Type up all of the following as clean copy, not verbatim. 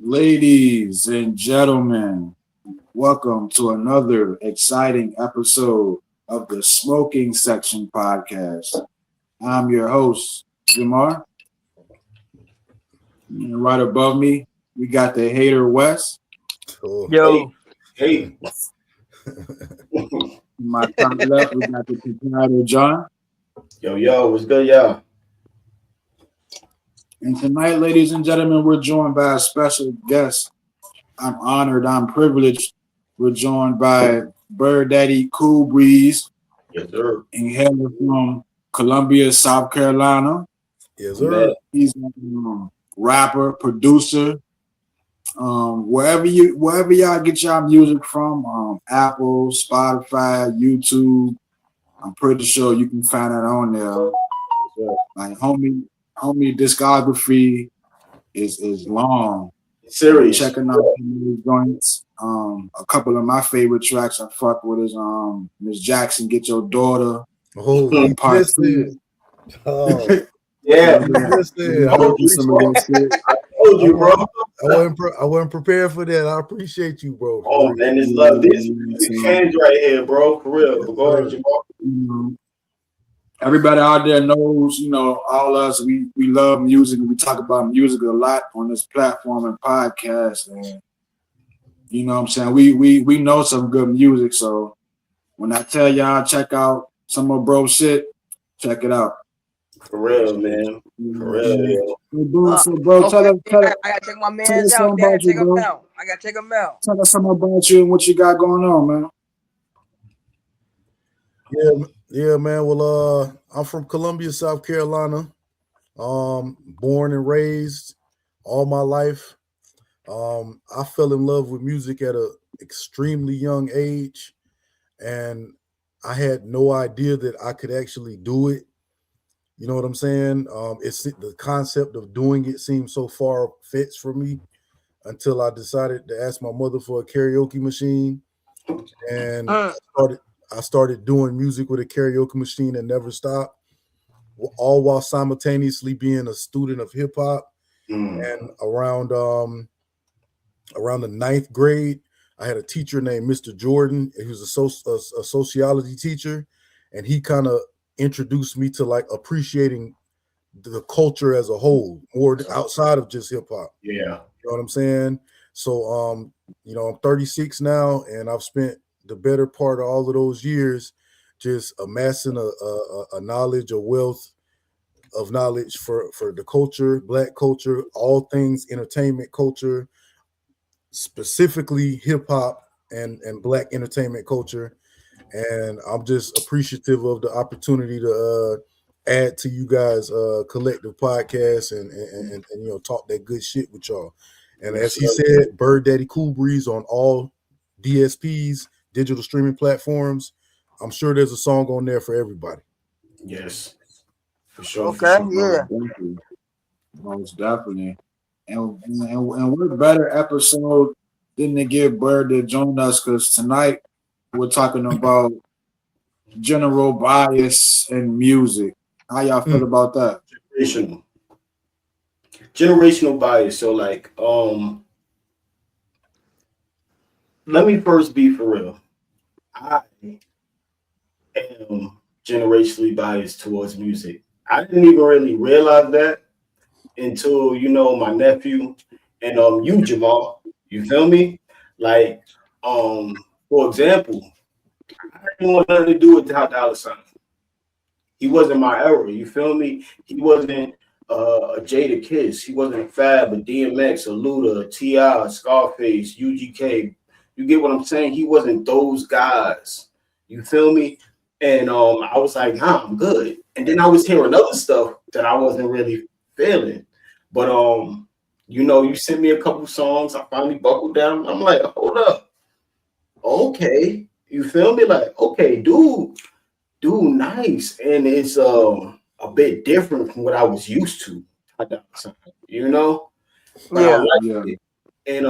Ladies and gentlemen, welcome to another exciting episode of the Smoking Section Podcast. I'm your host, Jamar. And right above me, we got the hater Wes. Yo. Hey. My top left, we got the proprietor John. Yo, what's good, y'all? And tonight, ladies and gentlemen, we're joined by a special guest. I'm honored, I'm privileged. We're joined by Byrd Daddy Cool Breeze. Yes, sir. And hailing from Columbia, South Carolina. Yes, sir. He's a rapper, producer. Wherever y'all get y'all music from, Apple, Spotify, YouTube, I'm pretty sure you can find it on there. Like homie discography is long. Serious. Checking out these joints. A couple of my favorite tracks I fuck with is Miss Jackson, Get Your Daughter. Oh, part two. Oh. Yeah. I told you, bro. I wasn't prepared for that. I appreciate you, bro. Oh man, this love this change right here, bro. For real. But go ahead, Jamal. Everybody out there knows, all us, we love music and we talk about music a lot on this platform and podcast. And you know what I'm saying? We know some good music. So when I tell y'all check out some of bro shit, check it out. For real, man. For real. So bro, tell us. I gotta check my man's out. I gotta check him out. Tell us something about you and what you got going on, man. Yeah, man. Well, I'm from Columbia, South Carolina. Born and raised all my life. I fell in love with music at an extremely young age, and I had no idea that I could actually do it. You know what I'm saying? It's the concept of doing it seemed so far-fetched for me until I decided to ask my mother for a karaoke machine, and I started doing music with a karaoke machine and never stopped, all while simultaneously being a student of hip hop. And around the ninth grade, I had a teacher named Mr. Jordan. He was a sociology teacher, and he kind of introduced me to like appreciating the culture as a whole, more outside of just hip hop. Yeah. You know what I'm saying? So, I'm 36 now, and I've spent the better part of all of those years just amassing a knowledge, a wealth of knowledge for the culture, Black culture, all things entertainment culture, specifically hip hop and Black entertainment culture. And I'm just appreciative of the opportunity to add to you guys' collective podcast and talk that good shit with y'all. And as he said, Byrd Daddy Cool Breeze on all DSPs, digital streaming platforms. I'm sure there's a song on there for everybody. Yes, for sure. Okay, yeah. Most definitely. And what better episode than to get Byrd to join us, because tonight we're talking about general bias in music. How y'all feel about that? Generational bias. So like, let me first be for real. I am generationally biased towards music. I didn't even really realize that until my nephew and you, Jamal. You feel me? Like, for example, I didn't want nothing to do with Ty Dolla $ign. He wasn't my era. You feel me? He wasn't a Jada Kiss. He wasn't a Fab, a DMX, a Luda, a T.I., a Scarface, UGK. You get what I'm saying? He wasn't those guys. You feel me? And I was like, nah, I'm good. And then I was hearing other stuff that I wasn't really feeling. But you sent me a couple songs. I finally buckled down. I'm like, hold up. Okay. You feel me? Like, okay, dude, nice. And it's a bit different from what I was used to. Yeah. And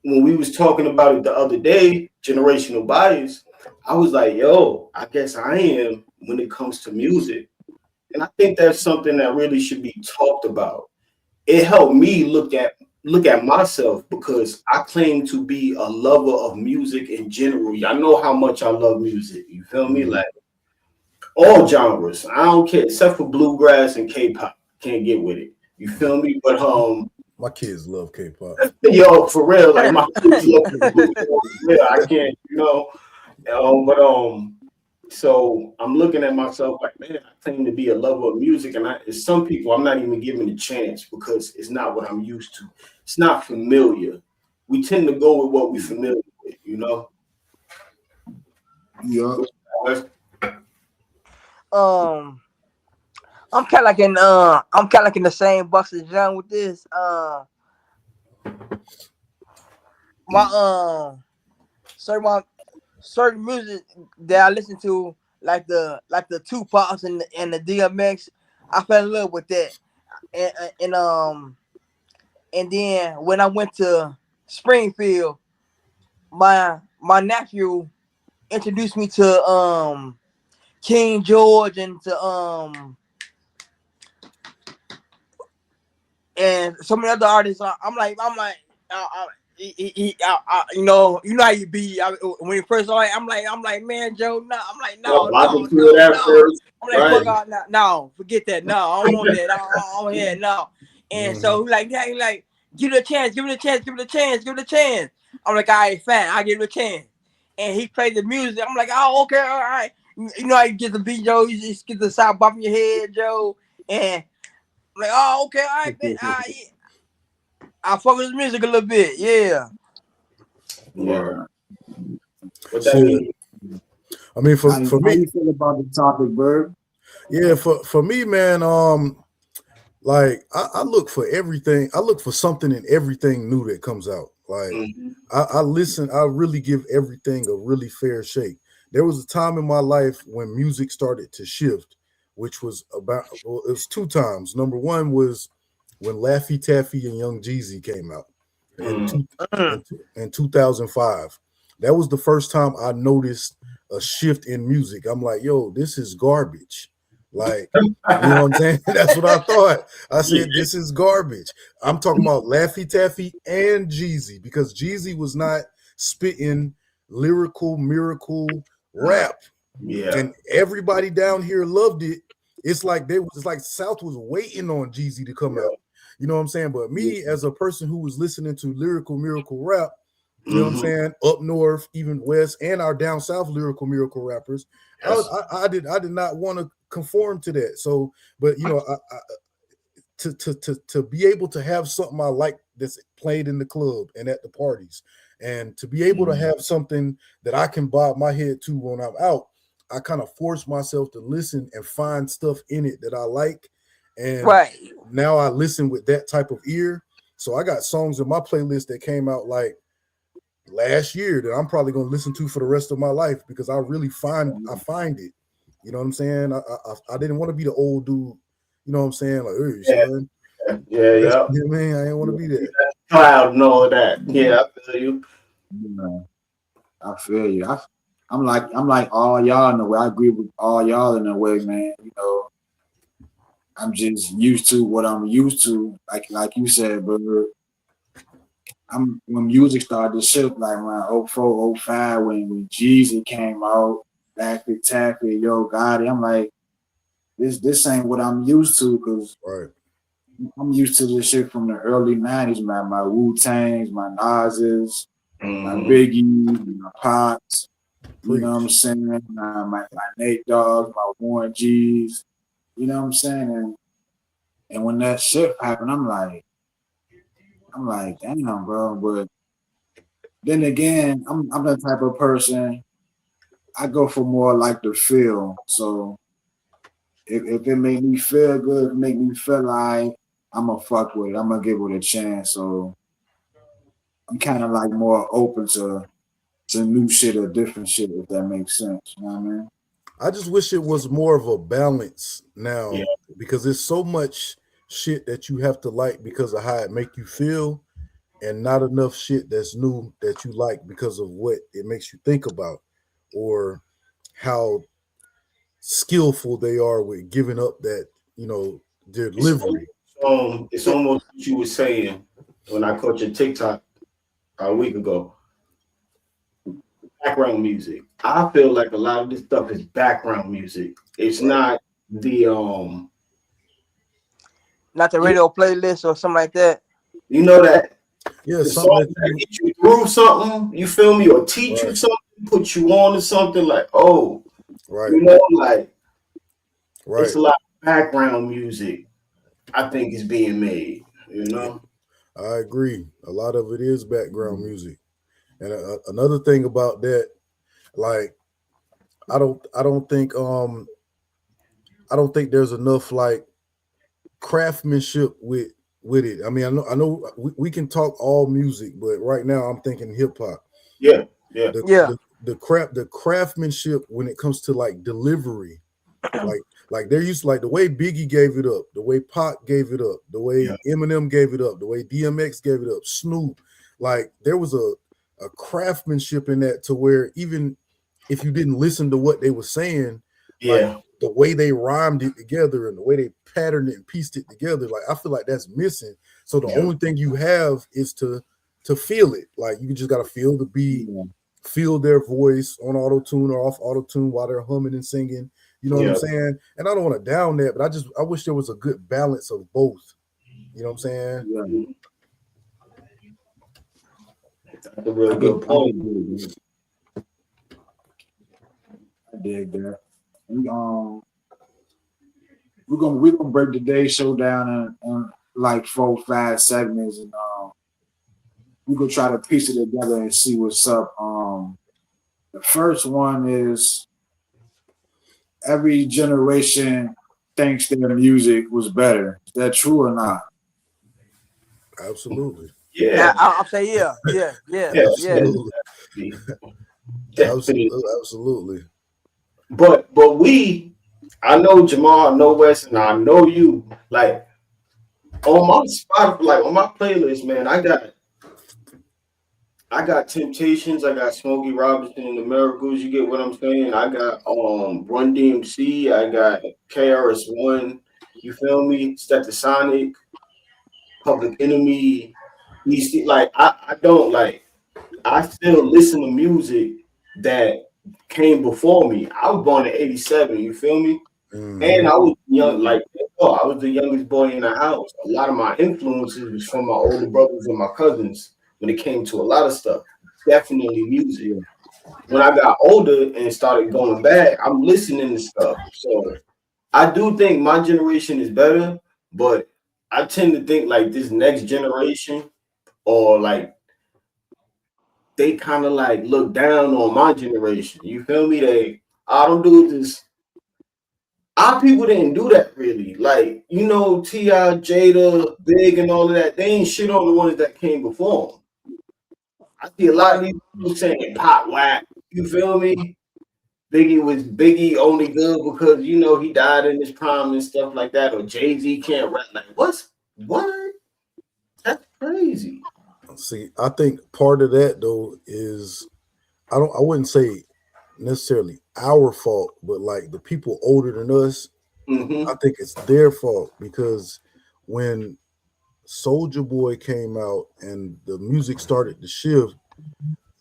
when we was talking about it the other day, generational bias, I was like, yo, I guess I am when it comes to music. And I think that's something that really should be talked about. It helped me look at look at myself because I claim to be a lover of music in general. Y'all know how much I love music. You feel me? Like all genres. I don't care except for bluegrass and K-pop. Can't get with it. You feel me? But My kids love K-pop. yo, for real, like my kids love bluegrass. Yeah, I can't, but so I'm looking at myself like, man, I claim to be a lover of music, and some people I'm not even giving a chance because it's not what I'm used to. It's not familiar. We tend to go with what we're familiar with, you know. Yeah. Um, I'm kind of like in the same box as John with this. My certain music that I listen to, like the Tupacs and the DMX, I fell in love with that. And and then when I went to Springfield, my nephew introduced me to King George and so many other artists. You know how you be. When you first started, I'm like, man, Joe, no. I'm like, I'm no, about to no, feel no, that no. first, I'm like, right? fuck all, no, no, forget that. No, I don't want that. I don't hear it, no. And so he like, give it a chance, give it a chance, give it a chance, give it a chance. I'm like, all right, fine, I'll give it a chance. And he played the music. I'm like, oh, okay, all right. You know how you get the beat, Joe. You just get the sound bump in your head, Joe. And I'm like, oh, okay, all right, man. I fuck with his music a little bit, yeah. Yeah. What that Shit. mean? I mean, for How me, you feel about the topic, Byrd? yeah, for me, man, like I look for everything. I look for something in everything new that comes out. Like Mhm. I listen. I really give everything a really fair shake. There was a time in my life when music started to shift, which was well, it was two times. Number one was when Laffy Taffy and Young Jeezy came out in Mm. two, in 2005. That was the first time I noticed a shift in music. I'm like, yo, this is garbage. Like, you know what I'm saying? That's what I thought. I Yeah. said, this is garbage. I'm talking about Laffy Taffy and Jeezy because Jeezy was not spitting lyrical miracle rap, Yeah. and everybody down here loved it. It's like South was waiting on Jeezy to come out. You know what I'm saying? But me, as a person who was listening to lyrical miracle rap, you know what I'm Mhm. saying, up north, even west, and our down south lyrical miracle rappers, Yes. I did not want to conform to that. So, but you know, to be able to have something I like that's played in the club and at the parties, and to be able to have something that I can bob my head to when I'm out, I kind of force myself to listen and find stuff in it that I like. And Right. now I listen with that type of ear. So I got songs in my playlist that came out like last year that I'm probably going to listen to for the rest of my life because I find it. You know what I'm saying? I didn't want to be the old dude. You know what I'm saying? Like, hey, Yeah. son, Yeah. that's Yeah. you know what I mean. I didn't want to be that. Cloud and all of that. Yeah, I feel you. Yeah, I feel you. I'm like all y'all in a way. I agree with all y'all in a way, man. You know, I'm just used to what I'm used to. Like you said, brother. I'm when music started to shift, like around '04, '05, when Jeezy came out, Laffy Taffy, Yo Gotti. I'm like, this ain't what I'm used to because Right. I'm used to this shit from the early '90s, man. My Wu Tangs, my Nas's, my Mhm. Biggie, my Pops. You know what I'm Preach. saying? My Nate Dogs, my Warren G's. You know what I'm saying? And when that shift happened, I'm like, damn, bro. But then again, I'm the type of person I go for more like the feel. So if it make me feel good, if it make me feel like I'ma fuck with it. I'm gonna give it a chance. So I'm kind of like more open to new shit or different shit, if that makes sense. You know what I mean? I just wish it was more of a balance Yeah. now because there's so much shit that you have to like because of how it make you feel, and not enough shit that's new that you like because of what it makes you think about or how skillful they are with giving up that, their It's delivery. it's almost what you were saying. when I caught your TikTok a week ago. Background music. I feel like a lot of this stuff is background music. It's not the Not the radio playlist or something like that. you know that Yeah, the something song that that get you through something, you feel me, or teach you right, something, put you on to something like, oh, right, you know, like it's right. a lot of background music I think is being made, you know? I agree. A lot of it is background music, and another thing about that, like, I don't think there's enough like craftsmanship with it. I mean, I know we can talk all music, but right now I'm thinking hip hop. Yeah, yeah, The, Yeah. the craftsmanship when it comes to like delivery, like they're used to, like the way Biggie gave it up, the way Pac gave it up, the way yeah, Eminem gave it up, the way DMX gave it up, Snoop, like there was a craftsmanship in that to where even if you didn't listen to what they were saying, like yeah, the way they rhymed it together and the way they patterned it and pieced it together, like I feel like that's missing. So the yeah, only thing you have is to feel it. Like you just gotta feel the beat, Yeah. feel their voice on auto tune or off auto tune while they're humming and singing. You know what I'm yeah. saying? And I don't want to down that, but I wish there was a good balance of both. You know what I'm saying? Yeah. That's a real good I point. dig that. We we're gonna break today's show down in like 4-5 segments, and we're gonna try to piece it together and see what's up. The first one is every generation thinks their music was better. Is that true or not? Absolutely. Yeah, I'll say yeah. yeah, Absolutely. definitely. Absolutely. But I know Jamal, I know Wes, and I know you. Like on my spot, like on my playlist, man, I got Temptations, I got Smokey Robinson and the Miracles. You get what I'm saying? I got Run DMC, I got KRS-One. You feel me? Sonic, Public Enemy. Like I don't like. I still listen to music that came before me. I was born in '87. You feel me? And Mm-hmm. I was young, like oh, I was the youngest boy in the house. A lot of my influences was from my older brothers and my cousins when it came to a lot of stuff. Definitely music. When I got older and started going back, I'm listening to stuff. So I do think my generation is better, but I tend to think like this next generation or like they kind of like look down on my generation. You feel me? I don't do this. Our people didn't do that really. Like, you know, T.I., Jada, Big, and all of that. They ain't shit on the ones that came before them. I see a lot of Right. these people saying pop whack. You feel me? Biggie only good because you know he died in his prime and stuff like that, or Jay-Z can't rap. Like, what? That's crazy. See, I think part of that though is I wouldn't say necessarily our fault, but like the people older than us, I Mm-hmm. think it's their fault because when Soldier Boy came out and the music started to shift,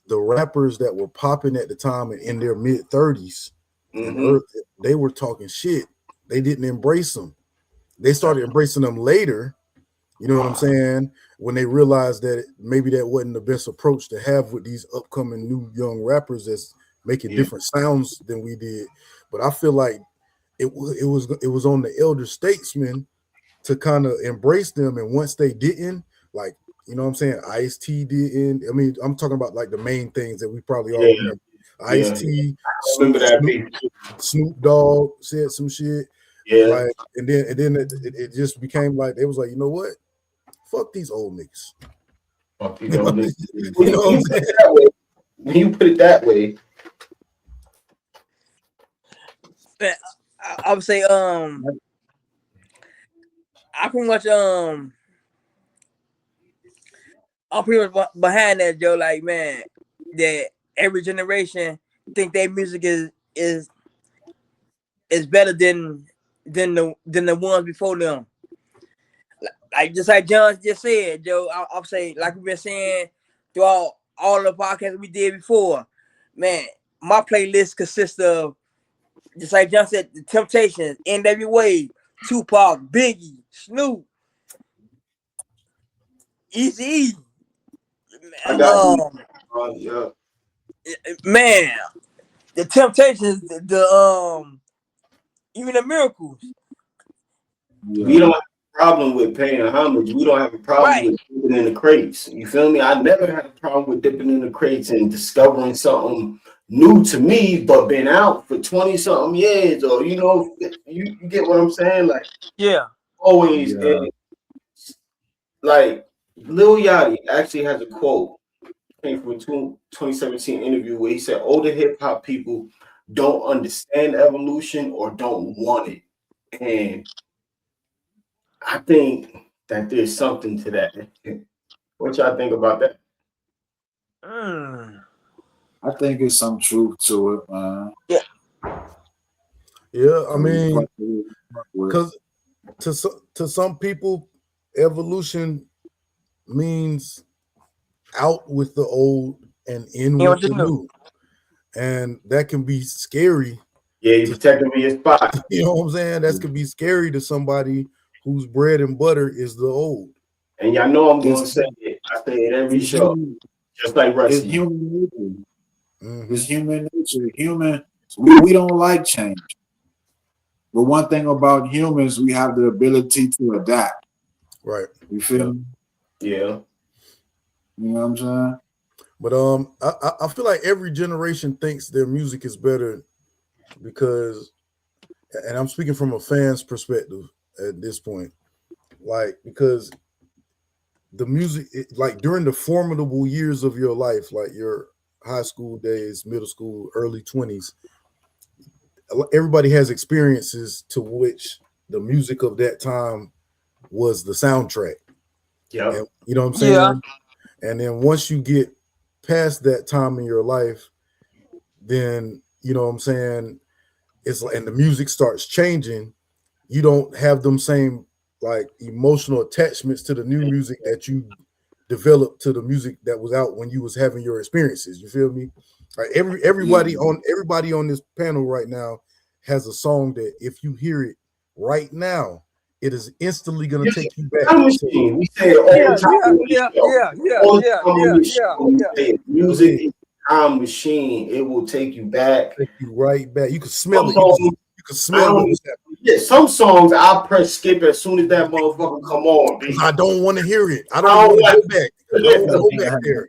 the rappers that were popping at the time and in their mid 30s and Mm-hmm. they were talking shit. They didn't embrace them. They started embracing them later. You know what I'm saying? When they realized that maybe that wasn't the best approach to have with these upcoming new young rappers that's making Yeah. different sounds than we did. But I feel like it was on the elder statesmen to kind of embrace them. And once they didn't, like, you know what I'm saying? Ice-T didn't. I mean, I'm talking about like the main things that we probably all Yeah. remember. Yeah. Ice-T, Remember that beat. Snoop Dogg said some shit. Yeah. Like, and then it just became like, it was like, you know what? Fuck these old niggas. Fuck you, You know, don't listen. you know what I'm saying? When you put it that way, I would say I pretty much I'm pretty much behind that, Joe. Like, man, that every generation think their music is better than the ones before them. like just like John just said, Joe. I'm saying, like we've been saying throughout all the podcasts we did before, man. My playlist consists of, just like John said, The Temptations, NWA, Tupac, Biggie, Snoop, Eazy, I got you. um, Yeah. man, The Temptations, even the Miracles, We don't have a problem with paying homage. We don't have a problem right? with dipping in the crates. You feel me? I never had a problem with dipping in the crates and discovering something new to me, but been out for 20 something years, or you get what I'm saying? Like Yeah. always, Yeah. and like Lil Yachty actually has a quote came from a 2017 interview where he said older hip hop people don't understand evolution or don't want it, and I think that there's something to that. What y'all think about that? I think it's some truth to it, man. Yeah, I mean, because to some people, evolution means out with the old and in with the new, and that can be scary. Yeah, you protecting me your spot. You know what I'm saying? That could be scary to somebody whose bread and butter is the old. And y'all know I'm going to say it. I say it every show, just like wrestling. It's human nature. It's human nature. We don't like change. But one thing about humans, we have the ability to adapt. Right. You feel me? Yeah. You know what I'm saying? But I feel like every generation thinks their music is better because, and I'm speaking from a fan's perspective at this point, like because the music, like during the formidable years of your life, like your high school days, middle school, early 20s, everybody has experiences to which the music of that time was the soundtrack. Yeah. You know what I'm saying? Yeah. And then once you get past that time in your life, then you know what I'm saying, it's and the music starts changing. You don't have them same like emotional attachments to the new music that you developed to the music that was out when you was having your experiences. You feel me? Like everybody on this panel right now has a song that if you hear it right now, it is instantly gonna take you back. Machine. We say it all the time. Music is a time machine. It will take you back. Take you right back. You can smell it. You can smell it. Yeah, some songs I press skip as soon as that motherfucker come on. Because I don't want to hear it. I don't want to go back. I don't want to go back there.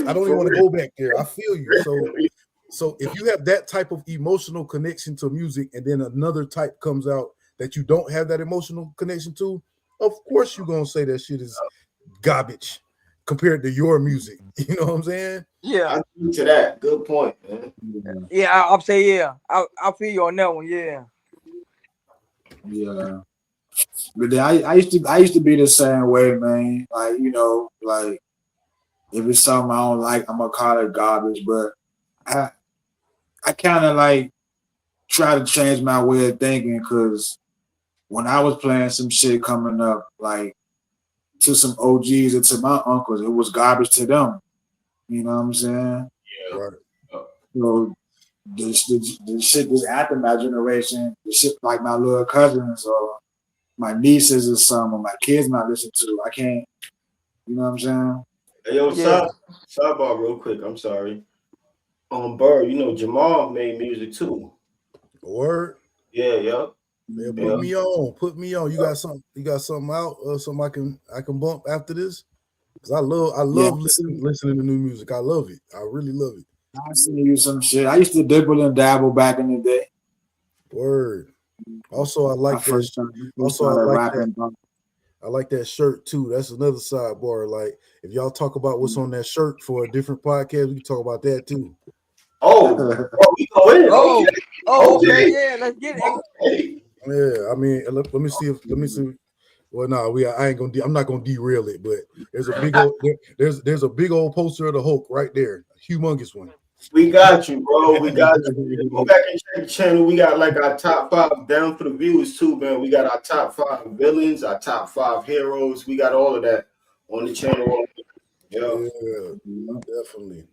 I don't even want to go back there. I feel you. So if you have that type of emotional connection to music, and then another type comes out that you don't have that emotional connection to, of course you're gonna say that shit is garbage compared to your music. You know what I'm saying? Yeah. I agree to that. Good point, man. Yeah, I'll say yeah. I feel you on that one. Yeah. Yeah. But then I used to be the same way, man. Like, like if it's something I don't like, I'm gonna call it garbage. But I kind of like try to change my way of thinking, because when I was playing some shit coming up, like to some OGs and to my uncles, it was garbage to them. You know what I'm saying? Yeah. Right. So the shit was after my generation, the shit like my little cousins or my nieces or something, or my kids might listen to. I can't, you know what I'm saying? Hey, yo, sidebar real quick. I'm sorry. Byrd, Jamal made music too. Word. Yeah. Yeah, put me on. You got something out or something I can bump after this? Because I love listening to new music. I love it. I really love it. I seen you some shit. I used to dibble and dabble back in the day. Word. Also, I like that. I like that shirt too. That's another sidebar. Like, if y'all talk about what's on that shirt for a different podcast, we can talk about that too. We go in. Okay, yeah, let's get it. Yeah, I mean, let me see. Well, no, I'm not gonna derail it, but there's a big old there's a big old poster of the Hulk right there, a humongous one. We got you, bro. We got you. Go back and check the channel. We got like our top 5 down for the viewers too, man. We got our top 5 villains, our top 5 heroes. We got all of that on the channel. Yeah. Yeah, definitely.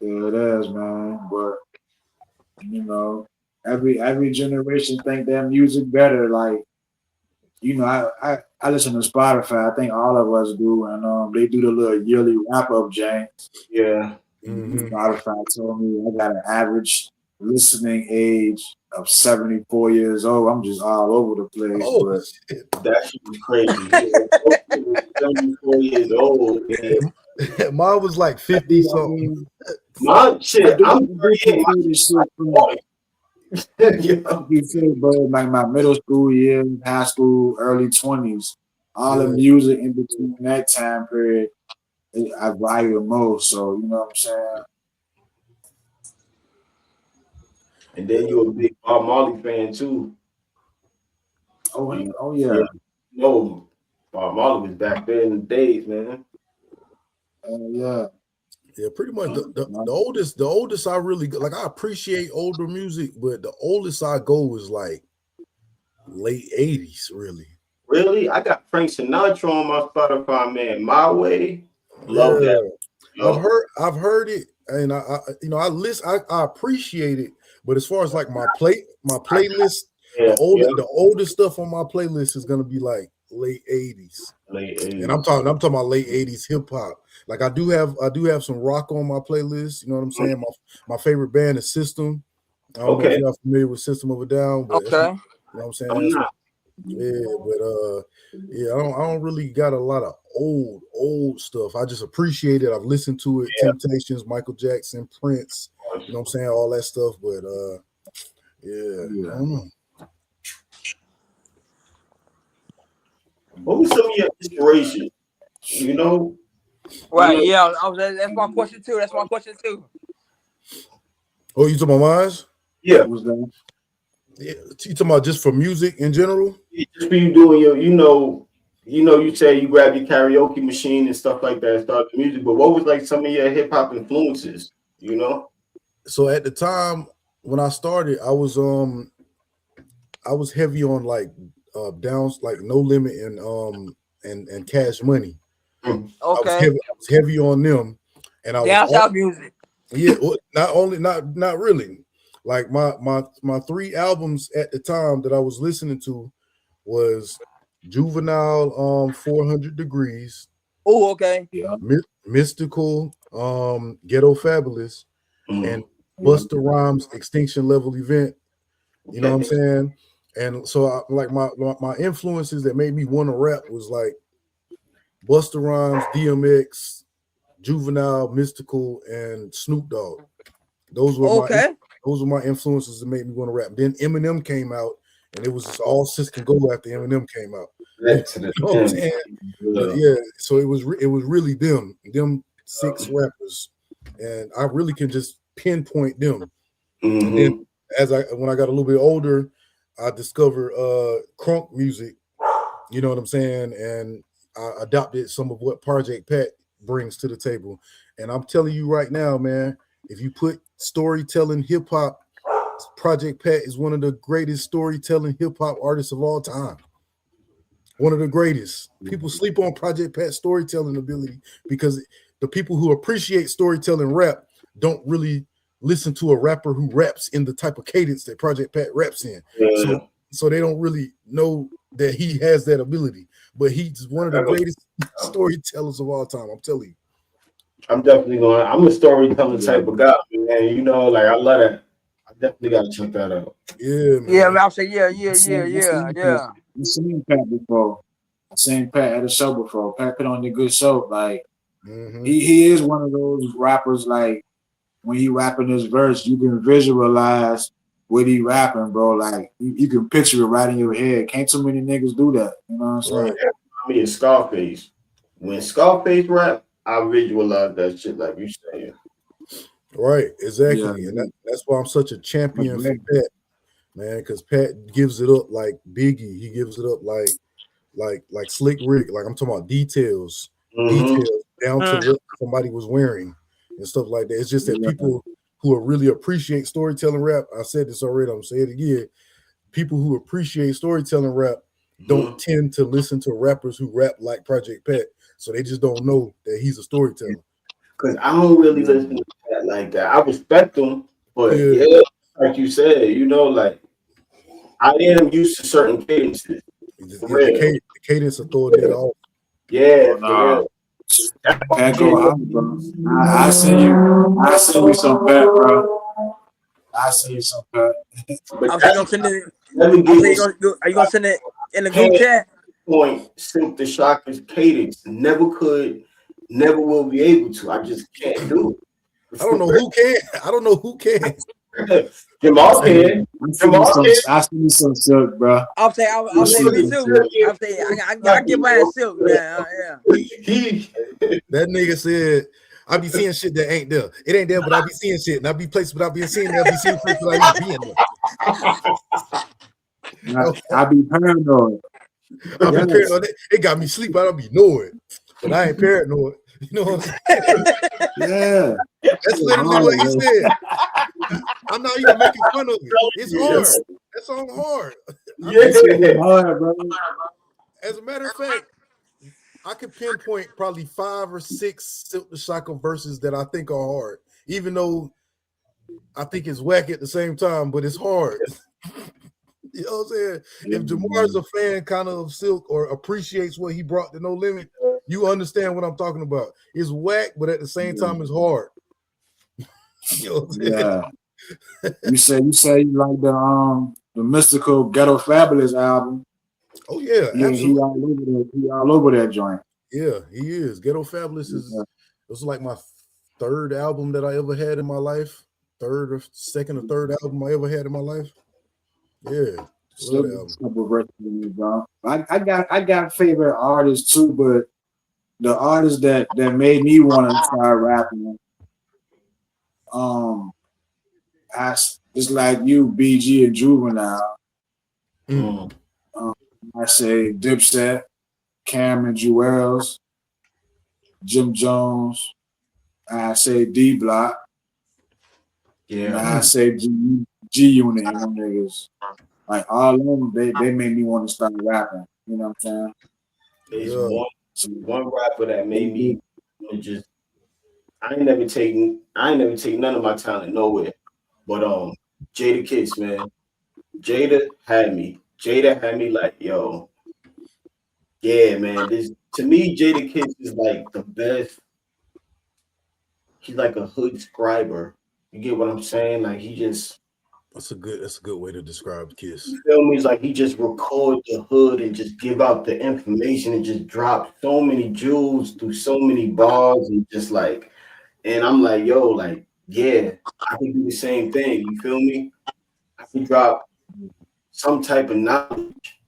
Yeah, it is, man. But you know, every generation think their music better. Like, you know, I listen to Spotify. I think all of us do, and they do the little yearly wrap up, James. Yeah. Spotify told me I got an average listening age of 74 years old. I'm just all over the place. Oh, But shit. That shit was crazy. 74 years old. Man. Mine was like 50 something. My shit, I'm do 38. consider this shit from you feel, bro, like my middle school years, high school, early 20s, all the Yeah. music in between that time period, I value the most. So you know what I'm saying? And then you're a big Bob Marley fan too. Oh You yeah. know, no, Bob Marley was back there in the days, man. Yeah. Yeah, pretty much the oldest I really like. I appreciate older music, but the oldest I go is like late 80s, really. Really? I got Frank Sinatra on my Spotify, man. My Way. Love that. Yo. I've heard it, and I you know, I appreciate it, but as far as like my playlist, Yeah, the oldest stuff on my playlist is gonna be like late 80s. Late 80s. And I'm talking about late 80s hip hop. Like I do have some rock on my playlist. You know what I'm saying? My favorite band is System. I don't know if y'all familiar with System of a Down, but Okay. You know what I'm saying? I'm not. Yeah, but yeah, I don't really got a lot of old stuff. I just appreciate it. I've listened to it, Temptations, Michael Jackson, Prince, you know what I'm saying, all that stuff. But I don't know. What was some of your inspiration? You know? Right, yeah. That's my question too. That's my question too. Oh, you talking about mine? Yeah. What was that? Yeah, you talking about just for music in general? Just for you doing your, you say you grab your karaoke machine and stuff like that, start the music. But what was like some of your hip hop influences? You know? So at the time when I started, I was heavy on like downs like No Limit and Cash Money. Okay. I was heavy on them, and I down was south music. Yeah, not really. Like my 3 albums at the time that I was listening to was Juvenile, 400 Degrees. Oh, okay. Yeah. Mystical, Ghetto Fabulous, and Busta Rhymes Extinction Level Event. You know what I'm saying? And so like my influences that made me want to rap was like Busta Rhymes, DMX, Juvenile, Mystical, and Snoop Dogg. Those were my influences that made me want to rap. Then Eminem came out, and it was just all system go after Eminem came out. You know what I'm saying? But yeah, so it was really them 6 rappers, and I really can just pinpoint them. And then when I got a little bit older, I discovered crunk music. You know what I'm saying? And I adopted some of what Project Pat brings to the table. And I'm telling you right now, man, if you put storytelling hip hop, Project Pat is one of the greatest storytelling hip hop artists of all time. One of the greatest. People sleep on Project Pat's storytelling ability because the people who appreciate storytelling rap don't really listen to a rapper who raps in the type of cadence that Project Pat raps in. Yeah. So they don't really know that he has that ability. But he's one of the greatest storytellers of all time. I'm telling you. I'm definitely going. I'm a storytelling type of guy, man. You know, like I love that. I definitely got to check that out. Yeah, man. Yeah, man, I'll say yeah. I've seen Pat before. I've seen Pat at a show before. Pat put on a good show. Like he is one of those rappers. Like when he rapping his verse, you can visualize what he rapping, bro. Like you can picture it right in your head. Can't too many niggas do that. You know what I'm saying? I mean, Scarface. When Scarface rap, I visualize that shit like you saying. Right, exactly. Yeah. And that's why I'm such a champion for Pat, man, because Pat gives it up like Biggie. He gives it up like Slick Rick. Like I'm talking about details down to what somebody was wearing. and stuff like that. It's just that people who really appreciate storytelling rap, I said this already, I'm gonna say it again. People who appreciate storytelling rap don't tend to listen to rappers who rap like Project Pat, so they just don't know that he's a storyteller. Because I don't really listen to that like that. I respect him, but yeah, like you said, you know, like I am used to certain cadences. The cadence of throwing it off. Yeah, for real. I send you some back, bro. I send you some back. I'm saying, are you gonna send it in the group chat? Point Silk the Shocker's cadence never will be able to. I just can't do it. I don't know who can. Jamal can. I see you some Silk, bro. I'll say me too. I'll say I get my ass Silk now. Yeah. That nigga said, I be seeing shit that ain't there. It ain't there, but I be seeing shit, and I be places without being seen there. I be seeing places without even being there. I be paranoid. I be paranoid. It got me sleep. I don't be knowing, but I ain't paranoid. You know what I'm saying? Yeah, that's literally what he said. I'm not even making fun of it. It's hard. That song hard. Yeah, hard, bro. As a matter of fact, I could pinpoint probably 5 or 6 Silk the Shocker verses that I think are hard, even though I think it's whack at the same time, but it's hard. You know what I'm saying? If Jamar's a fan kind of Silk or appreciates what he brought to No Limit, you understand what I'm talking about. It's whack, but at the same time, it's hard. You know what I'm saying? You say you like the Mystical Ghetto Fabulous album. Oh yeah, absolutely. He all over that joint. Yeah, he is. Ghetto Fabulous was like my 3rd album that I ever had in my life. 3rd or 2nd or 3rd album I ever had in my life. Yeah. I got favorite artists too, but the artists that made me want to start rapping, just like you, BG and Juvenile. I say Dipset, Cameron Jewels, Jim Jones. I say D Block. Yeah. And I say G Unit and them niggas. Like all of them, they made me want to start rapping. You know what I'm saying? There's one rapper that made me just I ain't never take none of my talent nowhere. But Jada Kiss, man. Jada had me like, yo, yeah, man. To me, Jada Kiss is like the best. He's like a hood scriber. You get what I'm saying? Like that's a good way to describe Kiss. You feel me? It's like he just record the hood and just give out the information and just drop so many jewels through so many bars and just like, and I'm like, yo, like, yeah, I can do the same thing. You feel me? I can drop some type of knowledge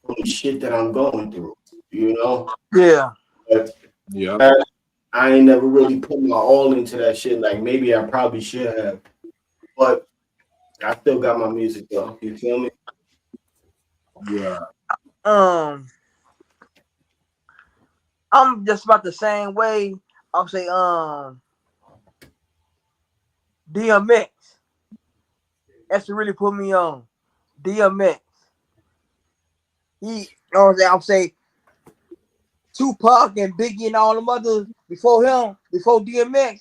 from the shit that I'm going through, you know? Yeah. But I ain't never really put my all into that shit. Like maybe I probably should have, but I still got my music though. You feel me? Yeah. I'm just about the same way. I'll say DMX. That's to really put me on. DMX. I'll say Tupac and Biggie and all them others before DMX,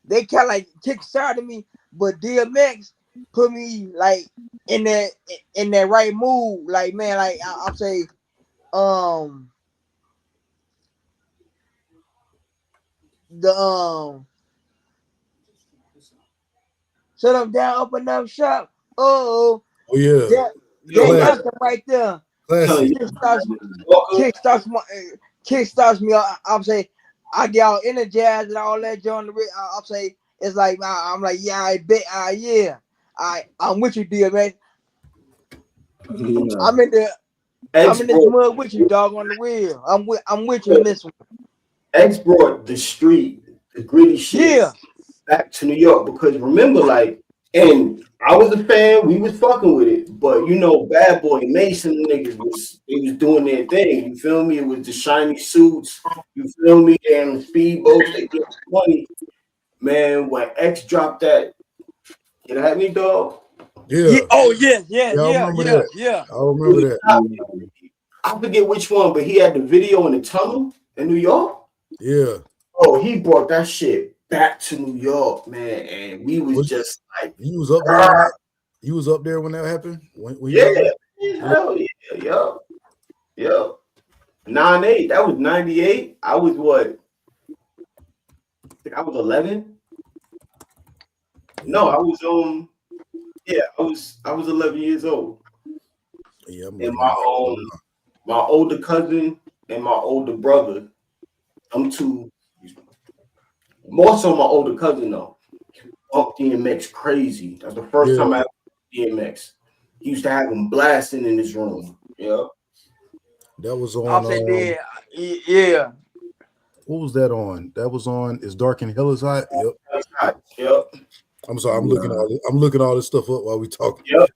they kind of like kick-started me, but DMX put me like in that right mood. Like, man, like I'll say shut them down, up and up shop. Oh yeah. That's right there. Kick starts me. I'll say I get all energized and all that joint. I'll say it's like I'm like, yeah, I bet, I'm with you, dear man. Yeah. I'm in this mud with you, dog, on the wheel. I'm with you in this one. X brought the gritty shit back to New York because remember, like, and I was a fan, we was fucking with it, but you know, Bad Boy Mason niggas was doing their thing. You feel me? It was the shiny suits. You feel me? And the speedboats, they get money. Man, when X dropped that, you know, me, dog. Yeah. Oh yeah. I remember that. I remember that. I forget which one, but he had the video in the tunnel in New York. Yeah. Oh, he brought that shit back to New York, man, and we was just like, you was up there when that. You was up there when that happened. When yeah, hell yeah, yeah. 98. That was 98. I was what? I think I was 11. No, I was yeah, I was 11 years old. Yeah, and my older cousin and my older brother, I'm two. More so my older cousin though. DMX crazy. That's the first time I ever DMX. He used to have him blasting in his room. Yeah. That was on. I'll say yeah. What was that on? That was on. It's Dark and Hell is Hot. Yep. That's hot. Yep. I'm sorry. I'm looking all this stuff up while we talking. Yep.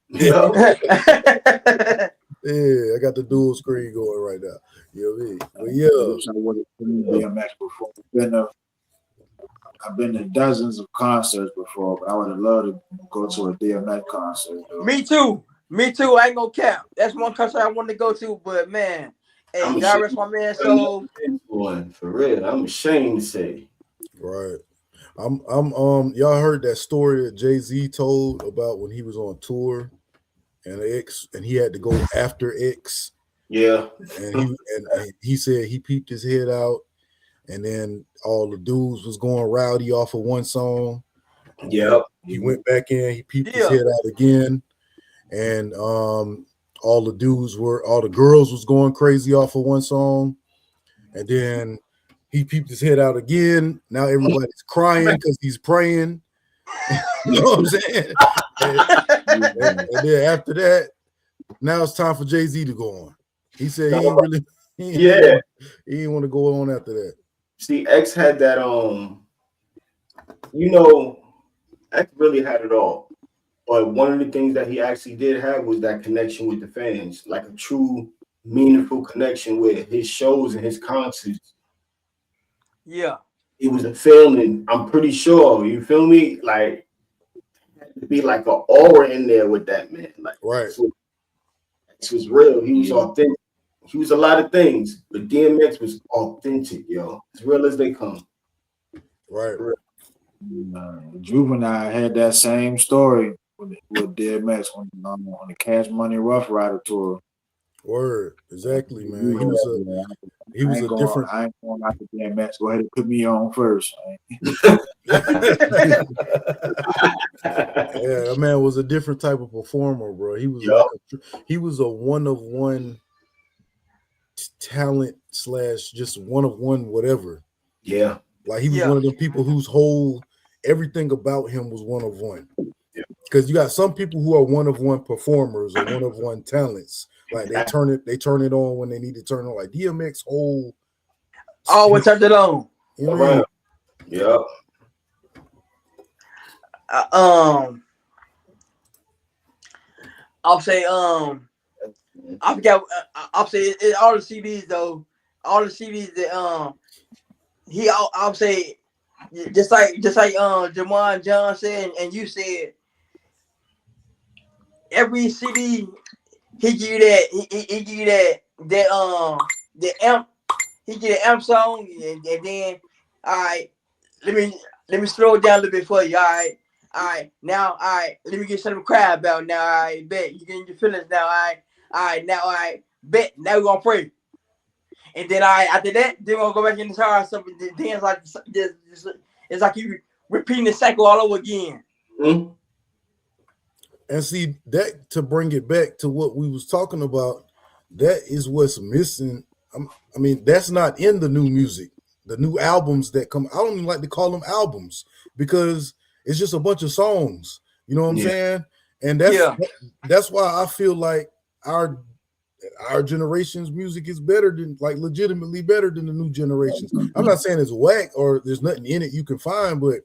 Yeah, I got the dual screen going right now. You know what I mean? But yeah. I wish I would have seen DMX before. I've been to dozens of concerts before, but I would have loved to go to a DMX concert. Though. Me too. I ain't gonna cap. That's one concert I wanted to go to, but man, hey, God rest my man soul. For real, I'm ashamed to say. Right. I'm y'all heard that story that Jay-Z told about when he was on tour and he had to go after X. Yeah. And he said he peeped his head out, and then all the dudes was going rowdy off of one song. Yep. He went back in, he peeped his head out again, and all the girls was going crazy off of one song, and then he peeped his head out again. Now everybody's crying because he's praying. You know what I'm saying? And then after that, now it's time for Jay-Z to go on. He said he didn't want to go on after that. See, X had that X really had it all. But one of the things that he actually did have was that connection with the fans, like a true, meaningful connection with his shows and his concerts. Yeah. It was a feeling, I'm pretty sure, you feel me? Like, had to be like an aura in there with that man. Like, right. X was real. He was authentic. He was a lot of things, but DMX was authentic, yo. As real as they come. Right. Juvenile had that same story with DMX on the Cash Money Rough Rider tour. Word, exactly, man. He was a different. I ain't going out to DMX. Go ahead and put me on first. Yeah, that man was a different type of performer, bro. He was he was a one of one talent / just one of one whatever. Yeah, like he was one of the people whose whole everything about him was one of one. Because you got some people who are one of one performers or one of one talents. Like they turn it on when they need to turn it on. Like DMX whole always turned it on. You know what I mean? Yeah. I'll say I forgot. I'll say all the CDs though. All the CDs that I'll say just like Jamon John said and you said, every CD he give you that he give you the amp, he give you the amp song and then all right, let me slow it down a little bit for you. All right, now let me get something to cry about now. All right, bet you getting your feelings now. All right, bet now we're gonna pray. And then after that, then we're gonna go back in the car or something. Then it's like you repeating the cycle all over again. Mm-hmm. And see that, to bring it back to what we was talking about, that is what's missing. I mean, that's not in the new music, the new albums that come. I don't even like to call them albums because it's just a bunch of songs. You know what I'm saying? And that's why I feel like our generation's music is better than, like, legitimately better than the new generations. I'm not saying it's whack or there's nothing in it you can find, but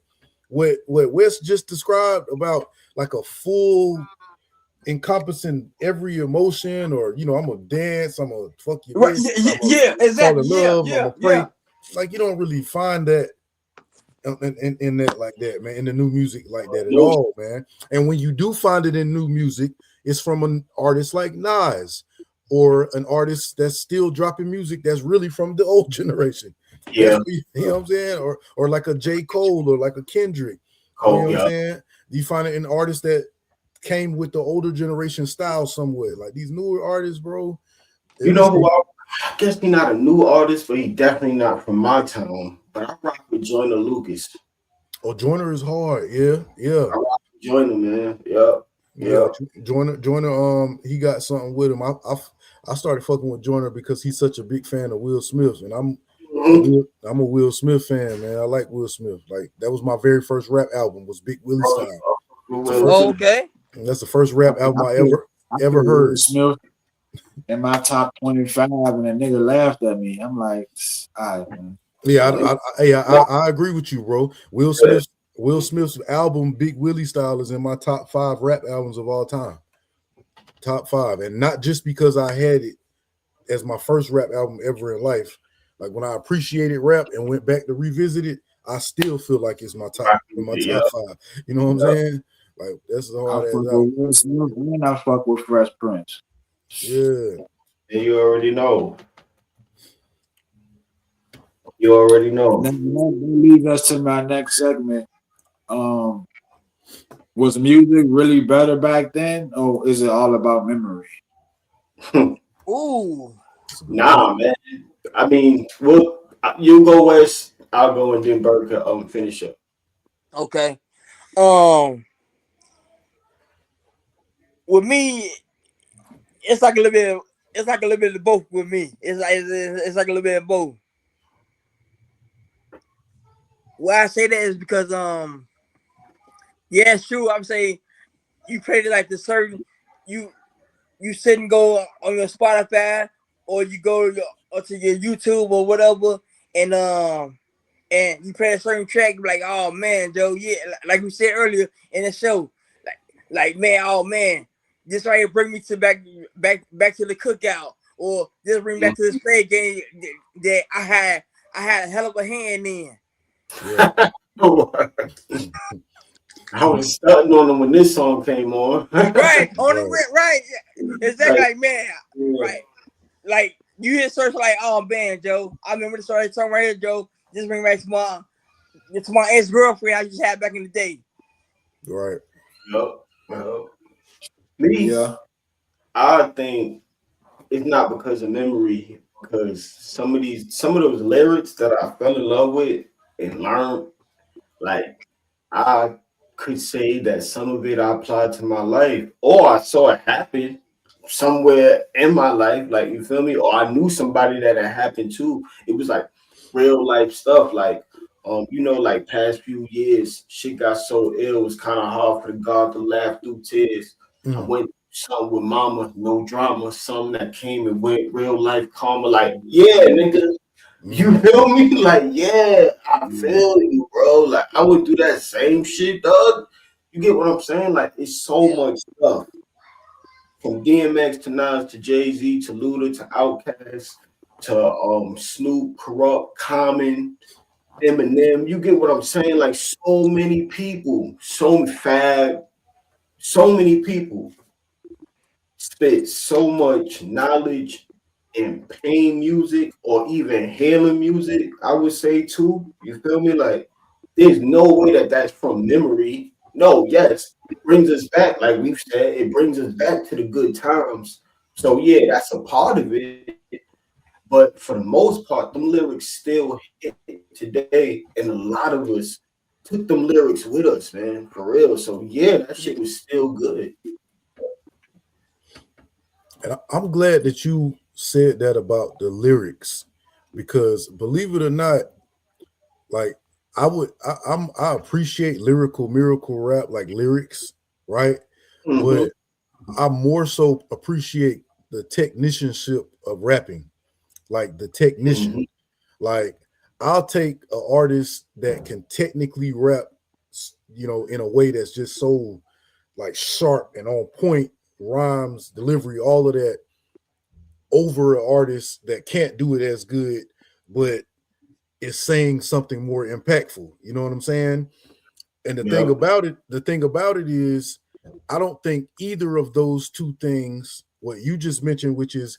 what Wes just described about like a full encompassing every emotion, or I'm gonna dance, I'm gonna fuck you, exactly. fall in love, I'm gonna pray. Like, you don't really find that in that like that, man, in the new music like that at all, man. And when you do find it in new music, it's from an artist like Nas or an artist that's still dropping music that's really from the old generation. Yeah. You know what I'm saying? Or like a J. Cole or like a Kendrick. You know what I'm saying? You find it in artists that came with the older generation style somewhere. Like these newer artists, bro. You know who I guess he's not a new artist, but he definitely not from my town. But I rock with Joyner Lucas. Oh, Joyner is hard. Yeah. I rock with Joyner, man. Yeah. Joyner, he got something with him. I started fucking with Joyner because he's such a big fan of Will Smith, and I'm a Will Smith fan, man. I like Will Smith. Like that was my very first rap album was Big Willie Style. Okay. That's the first rap album I ever heard. Will Smith in my top 25, and a nigga laughed at me. I'm like, all right, man. Yeah, I agree with you, bro. Will Smith's album Big Willie Style is in my top 5 rap albums of all time. Top 5, and not just because I had it as my first rap album ever in life. Like when I appreciated rap and went back to revisit it, I still feel like it's my top 5. You know what I'm saying? Like that's the hard ass album. Will Smith, and I fuck with Fresh Prince. Yeah, and you already know. You already know. That leads us to my next segment. Was music really better back then, or is it all about memory? Ooh. Nah, man. I mean, you go west, I'll go and then Byrd finish up. Okay. With me, it's like a little bit of both with me. It's like a little bit of both. Why I say that is because yeah, it's true. I'm saying you played it like the certain you sit and go on your Spotify or you go to your YouTube or whatever, and you play a certain track, like, oh man, Joe, yeah, like we said earlier in the show, like man, oh man, this right here bring me to back to the cookout, or this bring me back to this play game that I had a hell of a hand in. yeah. I was starting on them when this song came on. Right, on the right. Exactly, like man, Yeah. right. Like you hear search like, oh man, Joe, I remember the story song right here, Joe. This bring back to my ex-girlfriend I just had back in the day. Right. Yep. Me, Yeah. I think it's not because of memory, because some of those lyrics that I fell in love with and learned, like I could say that some of it I applied to my life, or I saw it happen somewhere in my life, like you feel me, or I knew somebody that it happened to. It was like real life stuff, like like past few years, shit got so ill, it was kind of hard for the God to laugh through tears. I went through something with mama, no drama, something that came and went, real life karma, like, yeah, nigga. You feel me? Like, yeah, I feel you, bro. Like, I would do that same shit, dog. You get what I'm saying? Like, it's so much stuff. From DMX to Nas to Jay-Z to Luda to Outkast to Snoop, Corrupt, Common, Eminem. You get what I'm saying? Like, so many people, so many people spit so much knowledge and pain music or even healing music, I would say too. You feel me? Like, there's no way that that's from memory. No, yes, it brings us back, like we've said, it brings us back to the good times. So yeah, that's a part of it. But for the most part, them lyrics still hit today, and a lot of us took them lyrics with us, man, for real. So yeah, that shit was still good. And I'm glad that you said that about the lyrics, because believe it or not, like I appreciate lyrical miracle rap, like lyrics, right? But I more so appreciate the technicianship of rapping, like the technician. Like I'll take an artist that can technically rap, in a way that's just so like sharp and on point, rhymes, delivery, all of that, over an artist that can't do it as good, but is saying something more impactful. You know what I'm saying? And the Yep. thing about it is, I don't think either of those two things, what you just mentioned, which is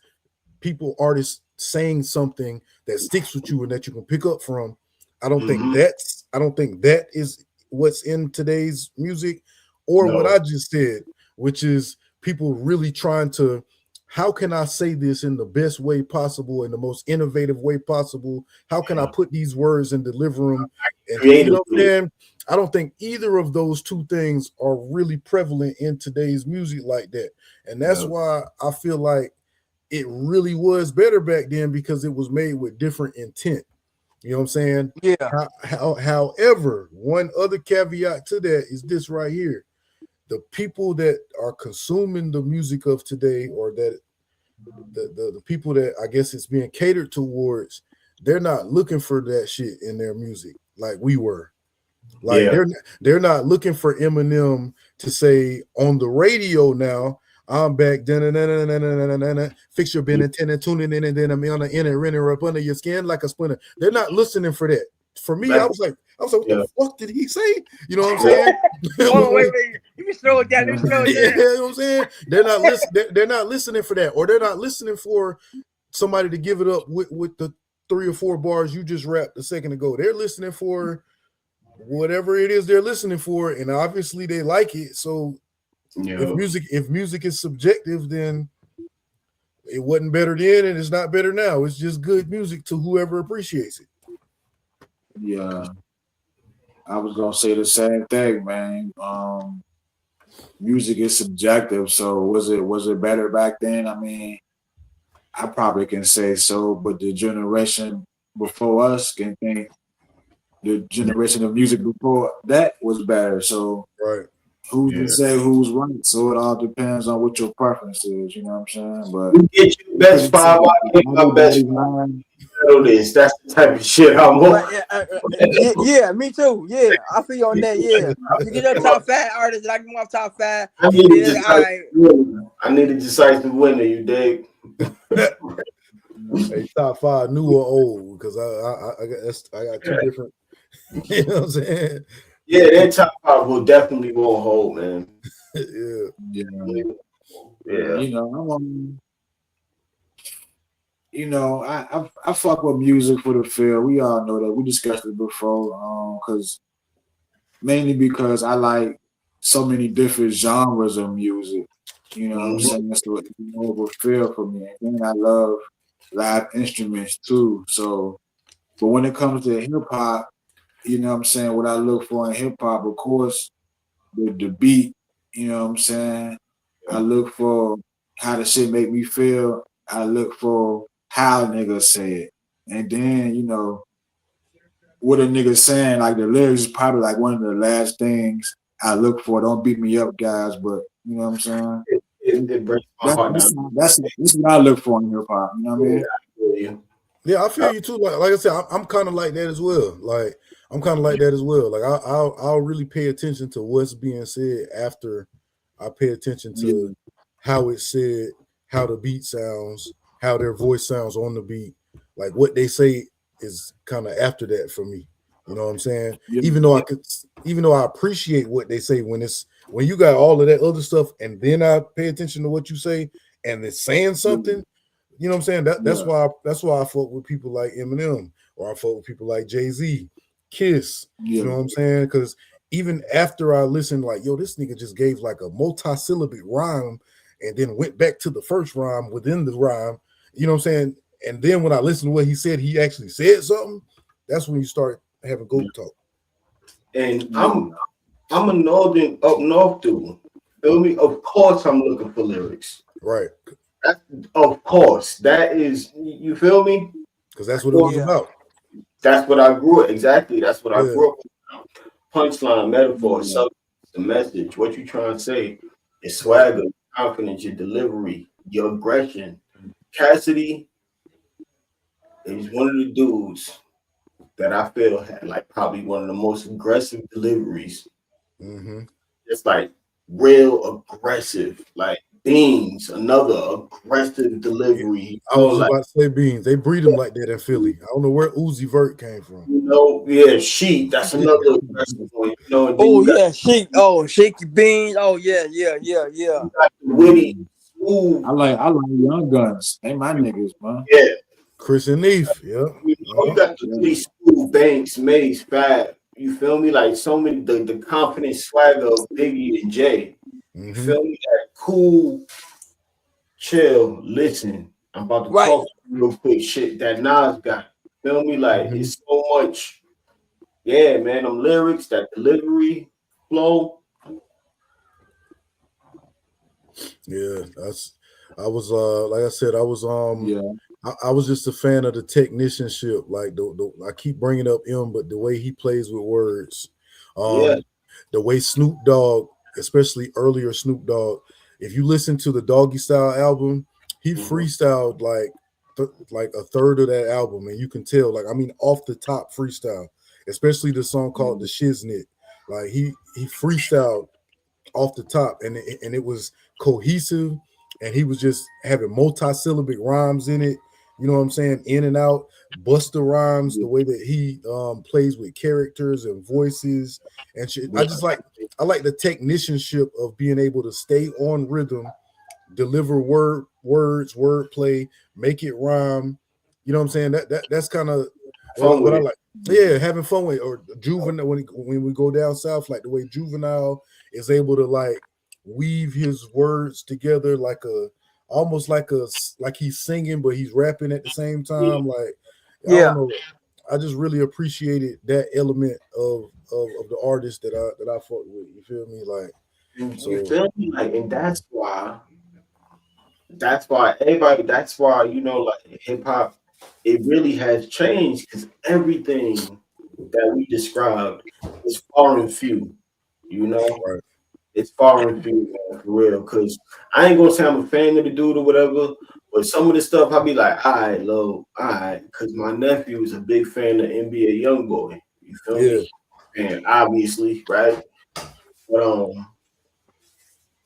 artists saying something that sticks with you and that you can pick up from. I don't think that is what's in today's music, or what I just said, which is people really trying to, how can I say this in the best way possible, in the most innovative way possible? How can I put these words and deliver them? And you know what I'm saying? I don't think either of those two things are really prevalent in today's music like that. And that's why I feel like it really was better back then, because it was made with different intent. You know what I'm saying? Yeah. However, one other caveat to that is this right here. The people that are consuming the music of today, or that the people that I guess it's being catered towards, they're not looking for that shit in their music like we were. Like they're not looking for Eminem to say on the radio now, I'm back, fix your bin and tuning in, and then I'm on the inner renner up under your skin like a splinter. They're not listening for that. For me, I was like, what the fuck did he say? You know what I'm saying? Oh, wait. Let me slow it down. You know what I'm saying? They're not listening for that, or they're not listening for somebody to give it up with the 3 or 4 bars you just rapped a second ago. They're listening for whatever it is they're listening for, and obviously they like it. So if music is subjective, then it wasn't better then and it's not better now. It's just good music to whoever appreciates it. Yeah, I was gonna say the same thing, man. Music is subjective, so was it better back then? I mean, I probably can say so, but the generation before us can think the generation of music before that was better. So right, who's to say who's right? So it all depends on what your preference is. You know what I'm saying? But you get your best 5, I get my best 5. This. That's the type of shit I'm on. Yeah, me too. Yeah, I feel on that. Yeah, you get your top 5 artists, and I get my top 5. I need a decisive winner. You dig? Hey, top 5, new or old? Because I got 2 different. You know what I'm saying? Yeah, their top 5 will definitely won't hold, man. I fuck with music for the feel. We all know that. We discussed it before. Mainly because I like so many different genres of music. You know what I'm saying? So it's more of a feel for me. And then I love live instruments too. So, but when it comes to hip hop, you know what I'm saying? What I look for in hip hop, of course, the beat. You know what I'm saying? I look for how the shit make me feel. I look for how niggas say it. And then, what a nigga saying, like the lyrics is probably like one of the last things I look for. Don't beat me up, guys, but you know what I'm saying? It breaks my heart. That's what I look for in hip hop. You know what I mean? Yeah, I feel you too. Like I said, I'm kind of like that as well. Like I'll really pay attention to what's being said after I pay attention to how it's said, how the beat sounds, how their voice sounds on the beat. Like what they say is kind of after that for me. You know what I'm saying? Yeah. Even though I appreciate what they say when you got all of that other stuff, and then I pay attention to what you say and it's saying something. You know what I'm saying? That's why I fuck with people like Eminem, or I fuck with people like Jay-Z, Kiss. You know what I'm saying? Because even after I listened, like, yo, this nigga just gave like a multi-syllabic rhyme and then went back to the first rhyme within the rhyme. You know what I'm saying? And then when I listened to what he said, he actually said something. That's when you start having goat talk. And I'm a up north dude. Feel me? Of course I'm looking for lyrics. Right. Of course. That is, you feel me? Because that's what it was about. That's what I grew up. Exactly. That's what I grew up with. Punchline, metaphor, substance, the message. What you trying to say is swagger, confidence, your delivery, your aggression. Cassidy is one of the dudes that I feel had like probably one of the most aggressive deliveries. Mm-hmm. It's like real aggressive. Like Beans, another aggressive delivery. I was just about to say Beans. They breed them like that in Philly. I don't know where Uzi Vert came from. Sheep. That's another aggressive one. And then Oh you got, yeah, shaky beans. Oh yeah. you got the witty, smooth. I like Young Guns. They my niggas, man. Yeah, Chris and Neef. Yeah. you got the witty, smooth Banks, Mace, Fab. You feel me? Like so many the confident swagger of Biggie and Jay. You feel me? That cool, chill. Listen, I'm about to talk to you real quick. Shit that Nas got. Feel me? Like it's so much. Yeah, man. Them lyrics, that delivery, flow. Yeah, I was like I said, I was Yeah. I was just a fan of the technicianship. Like the I keep bringing up him, but the way he plays with words, Yeah. the way Snoop Dogg, especially earlier Snoop Dogg, if you listen to the Doggy Style album, he freestyled like a third of that album, and you can tell, like, I mean, off the top freestyle, especially the song called The Shiznit. Like he freestyled off the top, and it was cohesive, and he was just having multi-syllabic rhymes in it. You know what I'm saying? In and out, Buster Rhymes, the way that he plays with characters and voices and shit. I like the technicianship of being able to stay on rhythm, deliver words, wordplay, make it rhyme. You know what I'm saying? That's kind of what I like. Yeah, having fun with, or Juvenile when we go down south, like the way Juvenile is able to like weave his words together like almost like he's singing but he's rapping at the same time. Like I don't know. I just really appreciated that element of the artist that I fought with. You feel me? Like You feel me? Like, and that's why everybody. That's why like hip hop. It really has changed because everything that we described is far and few. right. It's far and few, man, for real. Because I ain't gonna say I'm a fan of the dude or whatever, but some of the stuff I'll be like, all right, low, all right. Because my nephew is a big fan of NBA YoungBoy. You feel me? And obviously, right? But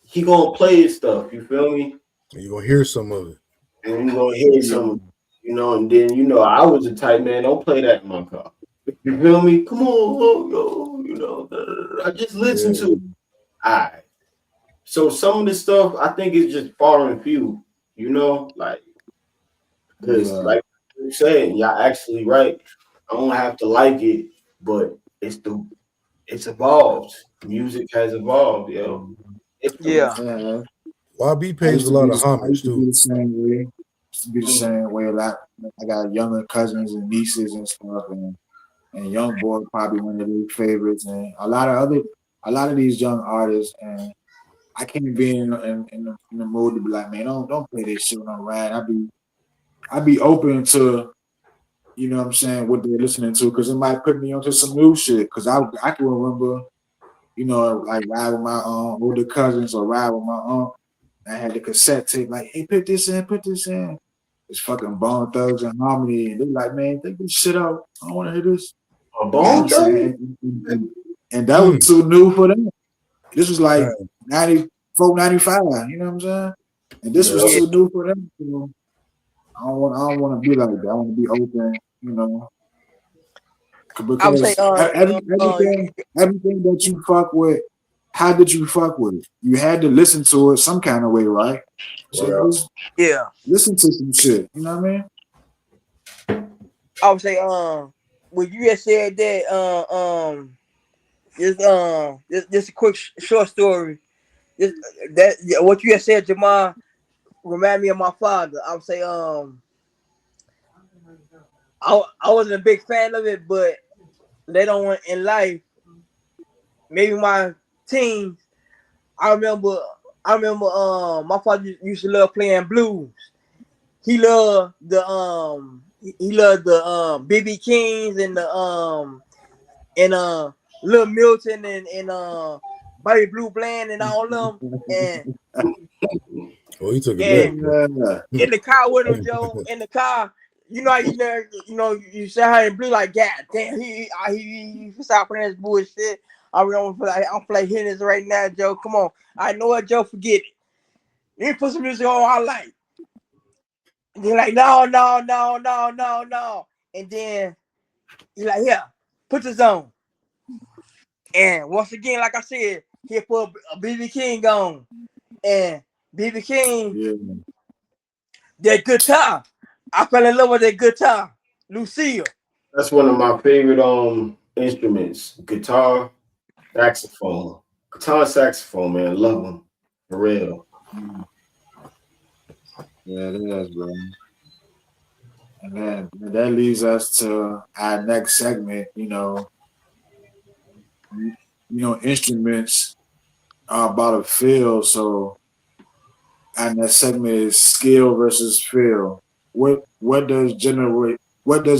he gonna play his stuff. You feel me? You're gonna hear some of it. And you're gonna hear some of it, and then I was the type, man, don't play that in my car. You feel me? Come on, I just listen to it. All right. So some of the stuff I think is just far and few, like because like you're saying, y'all actually right. I don't have to like it, but it's evolved. Music has evolved, yo. YB pays a lot of homage too. Be the same way. Used to be the same way. Like I got younger cousins and nieces and stuff, and Young Boy probably one of their favorites, and a lot of these young artists. And I can't be in the mood to be like, man, don't play this shit when I'm riding. I'd be open to, you know what I'm saying, what they're listening to, because it might put me onto some new shit. Because I can remember, like ride with my older cousins or ride with my aunt. I had the cassette tape, like, hey, put this in. It's fucking Bone Thugs and Harmony. And they're like, man, take this shit out. I don't want to hear this. Bone Thugs? And that was too new for them. This was like 94, 95, you know what I'm saying? And this was too new for them. I don't want to be like that. I want to be open, Because everything that you fuck with, how did you fuck with it? You had to listen to it some kind of way, right? So listen to some shit. You know what I mean? I would say, when you had said that, just a quick short story. What you had said, Jamal, remind me of my father. I would say, I wasn't a big fan of it, but later on in life, maybe my teens, I remember my father used to love playing blues. He loved the BB Kings and Lil Milton and Bobby Blue Bland and all of them. And he took it back. In the car with him, Joe. In the car, you say how in blue, like, God damn, he stop playing this bullshit. I'm like hitting this right now, Joe. Come on. I know what, Joe, forget it. Let me put some music on I like. And they're like, no. And then he's like, yeah, put this on. And once again, like I said, he put a BB King on. And BB King, that guitar. I fell in love with that guitar. Lucille. That's one of my favorite instruments. Guitar, saxophone. Guitar and saxophone, man. Love them. For real. Yeah, it is, bro. And then that leads us to our next segment, instruments are about a feel. So our next segment is skill versus feel. What does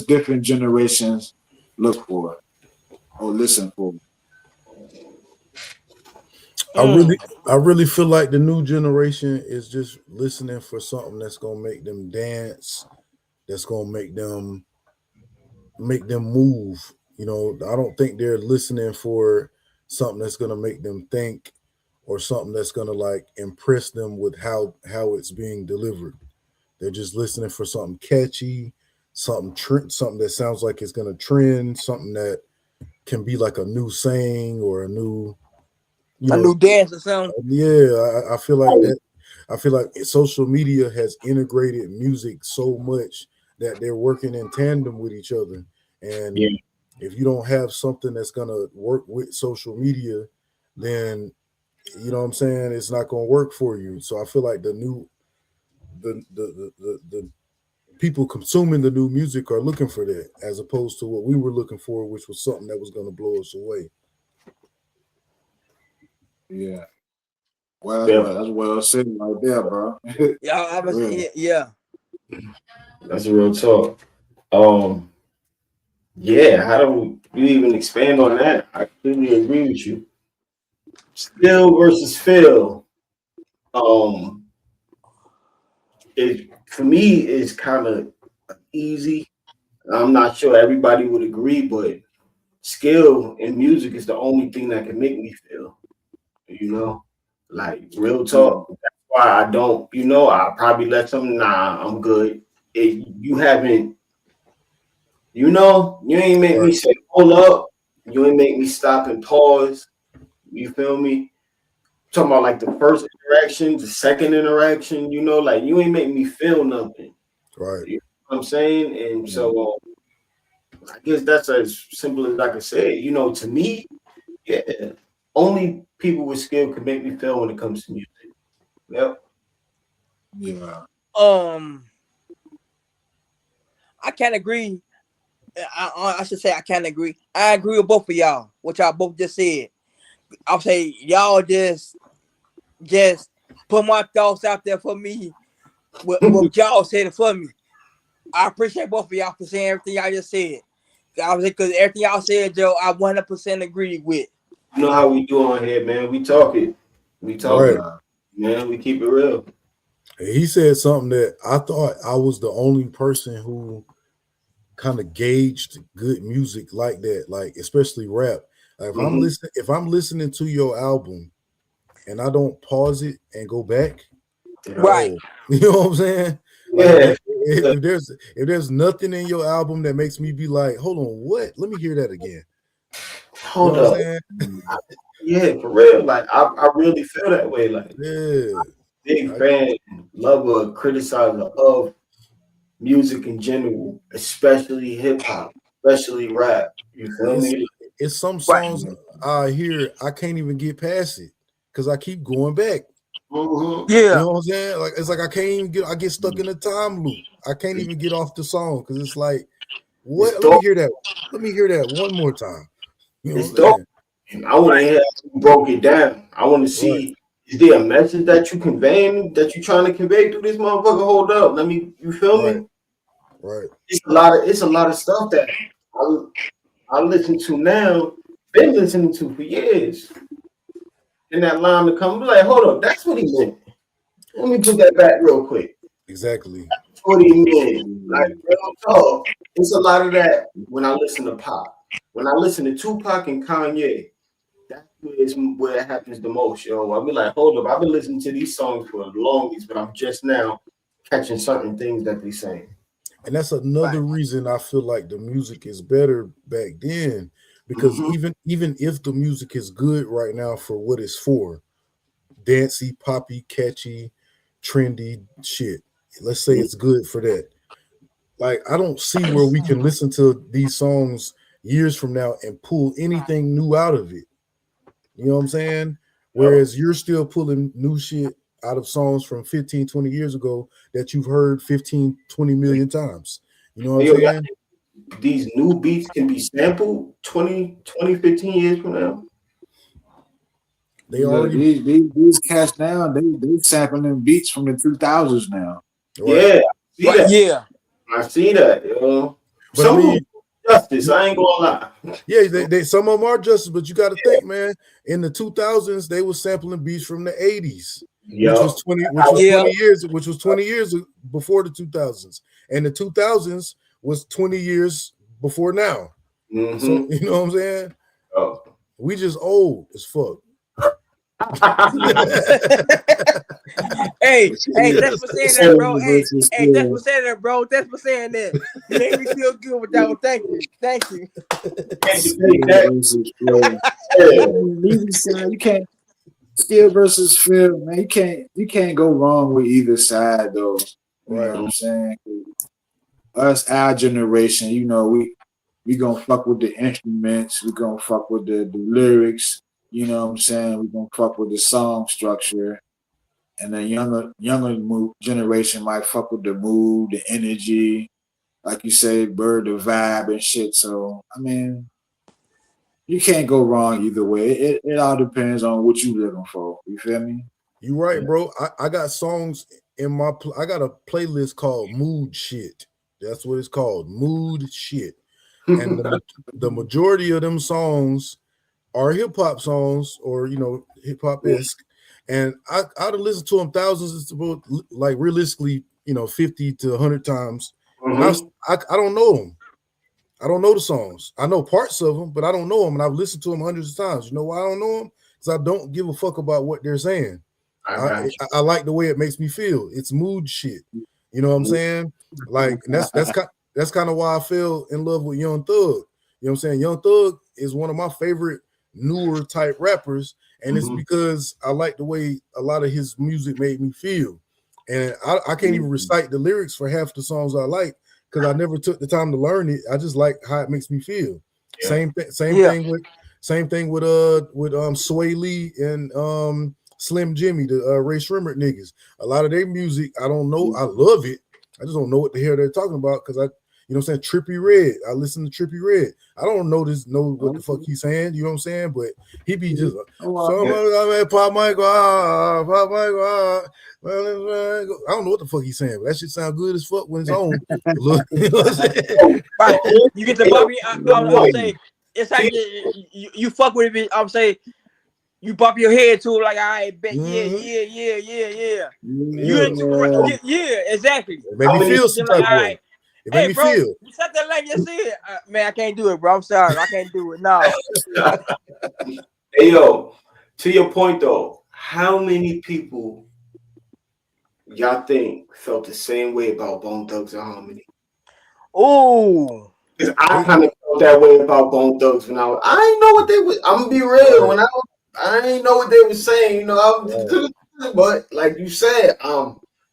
different generations look for or listen for? I really feel like the new generation is just listening for something that's gonna make them dance, that's gonna make them move. I don't think they're listening for something that's gonna make them think or something that's gonna like impress them with how it's being delivered. They're just listening for something catchy, something that sounds like it's gonna trend, something that can be like a new saying or a new new dance or something. Yeah, I feel like that. I feel like social media has integrated music so much that they're working in tandem with each other. And if you don't have something that's gonna work with social media, then you know what I'm saying, it's not gonna work for you. So I feel like the people consuming the new music are looking for that, as opposed to what we were looking for, which was something that was gonna blow us away. Yeah. Well, that's well said right there, bro. Yeah. That's a real talk. Yeah, how do you even expand on that? I completely agree with you. Skill versus feel. It for me is kind of easy. I'm not sure everybody would agree, but skill in music is the only thing that can make me feel. Like real talk. That's why I don't. I probably let some. Nah, I'm good. You haven't. You ain't make me say hold up. You ain't make me stop and pause. You feel me? Talking about like the first interaction, the second interaction, like you ain't make me feel nothing. Right. You know what I'm saying? And so I guess that's as simple as I can say. To me, yeah, only people with skill can make me feel when it comes to music. Yep. Yeah. I can't agree. I should say I can't agree. I agree with both of y'all, what y'all both just said. I'll say y'all just put my thoughts out there for me. What y'all said for me. I appreciate both of y'all for saying everything y'all just said. Because everything y'all said, Joe, I 100% agree with. You know how we do on here, man. We talk it. Right. Man. We keep it real. He said something that I thought I was the only person who kind of gauged good music like that, like especially rap. Like if I'm listening to your album and I don't pause it and go back, right? You know what I'm saying? Yeah. Like, if there's nothing in your album that makes me be like, hold on, what? Let me hear that again. Hold up. Yeah, for real. Like I really feel that way. Like big fan, lover, criticizer of music in general, especially hip hop, especially rap. You feel me? It's some songs I hear I can't even get past it because I keep going back. Mm-hmm. Yeah, you know what I'm saying? Like it's like I can't even I get stuck in a time loop. I can't even get off the song because it's like, what? Let me hear that. Let me hear that one more time. You know it's dope. And I want to hear how you broke it down. I want to see, is there a message that you conveying, that you trying to convey through this motherfucker? Hold up. You feel me? Right. It's a lot of stuff that I listen to now, been listening to for years. And that line to come, be like, hold up, that's what he meant. Let me put that back real quick. Exactly. That's what he meant. Like real talk. It's a lot of that when I listen to pop. When I listen to Tupac and Kanye, is where it happens the most, yo. I'll be like, hold up, I've been listening to these songs for the longest, but I'm just now catching certain things that they saying. And that's another reason I feel like the music is better back then, because even if the music is good right now for what it's for, dancey, poppy, catchy, trendy shit. Let's say it's good for that. Like, I don't see where we can listen to these songs years from now and pull anything new out of it. You know what I'm saying? Whereas you're still pulling new shit out of songs from 15, 20 years ago that you've heard 15, 20 million times. You know what I'm saying? These new beats can be sampled 20, 15 years from now. They already these cats now, they sampling beats from the 2000s now. Right? Yeah, I see that, yo. But Some I mean, justice, I ain't gonna lie. Yeah, they some of them are justice, but you got to think, man. In the 2000s, they were sampling beats from the 80s, which was 20 years before the 2000s, and the 2000s was 20 years before now. So you know what I'm saying? We just old as fuck. Hey, thanks for saying that, bro. Hey, thanks for saying that, bro. Thanks for saying that. You made me feel good with that one. Thank you. You can't Steel versus Phil, man. You can't go wrong with either side though. You know what I'm saying? Us, our generation, you know, we gonna fuck with the instruments, we gonna fuck with the lyrics, you know what I'm saying? We gonna fuck with the song structure. And the younger generation might fuck with the mood, the energy, like you say, Byrd, the vibe and shit. So I mean, you can't go wrong either way. It all depends on what you looking for. You feel me? You right, bro. I got songs in I got a playlist called Mood Shit. That's what it's called, Mood Shit. And the majority of them songs are hip hop songs, or you know, hip hop esque. And I'd have listened to them thousands, like realistically, you know, 50 to 100 times. And I don't know them. I don't know the songs. I know parts of them, but I don't know them. And I've listened to them hundreds of times. You know why I don't know them? Because I don't give a fuck about what they're saying. I like the way it makes me feel. It's mood shit. You know what I'm saying? Like, and that's kind of why I fell in love with Young Thug. You know what I'm saying? Young Thug is one of my favorite newer type rappers, and it's because I like the way a lot of his music made me feel. And I can't even recite the lyrics for half the songs I like because I never took the time to learn it. I just like how it makes me feel. Yeah. Same thing with Sway Lee and Slim Jimmy, the Ray Shrimmer niggas. A lot of their music, I don't know. I love it. I just don't know what the hell they're talking about because you know what I'm saying? Trippy Red. I listen to Trippy Red. I don't know what the fuck he's saying. You know what I'm saying? But he be just Pop Michael. I don't know what the fuck he's saying, but that shit sound good as fuck when it's on. Look, you know what I'm saying? Right. You get the Bobby. I'll say it's like you fuck with it. I'll say you bump your head to it like I bet. Yeah. Exactly. It made me feel some type of way. It made me feel. You said that like you said, man. I can't do it, bro. I'm sorry, I can't do it. No. Hey yo, to your point though, how many people y'all think felt the same way about Bone Thugs and Harmony? Oh, because I kind of felt that way about Bone Thugs when I ain't know what they was. I'm gonna be real. When I ain't know what they were saying. You know, but like you said,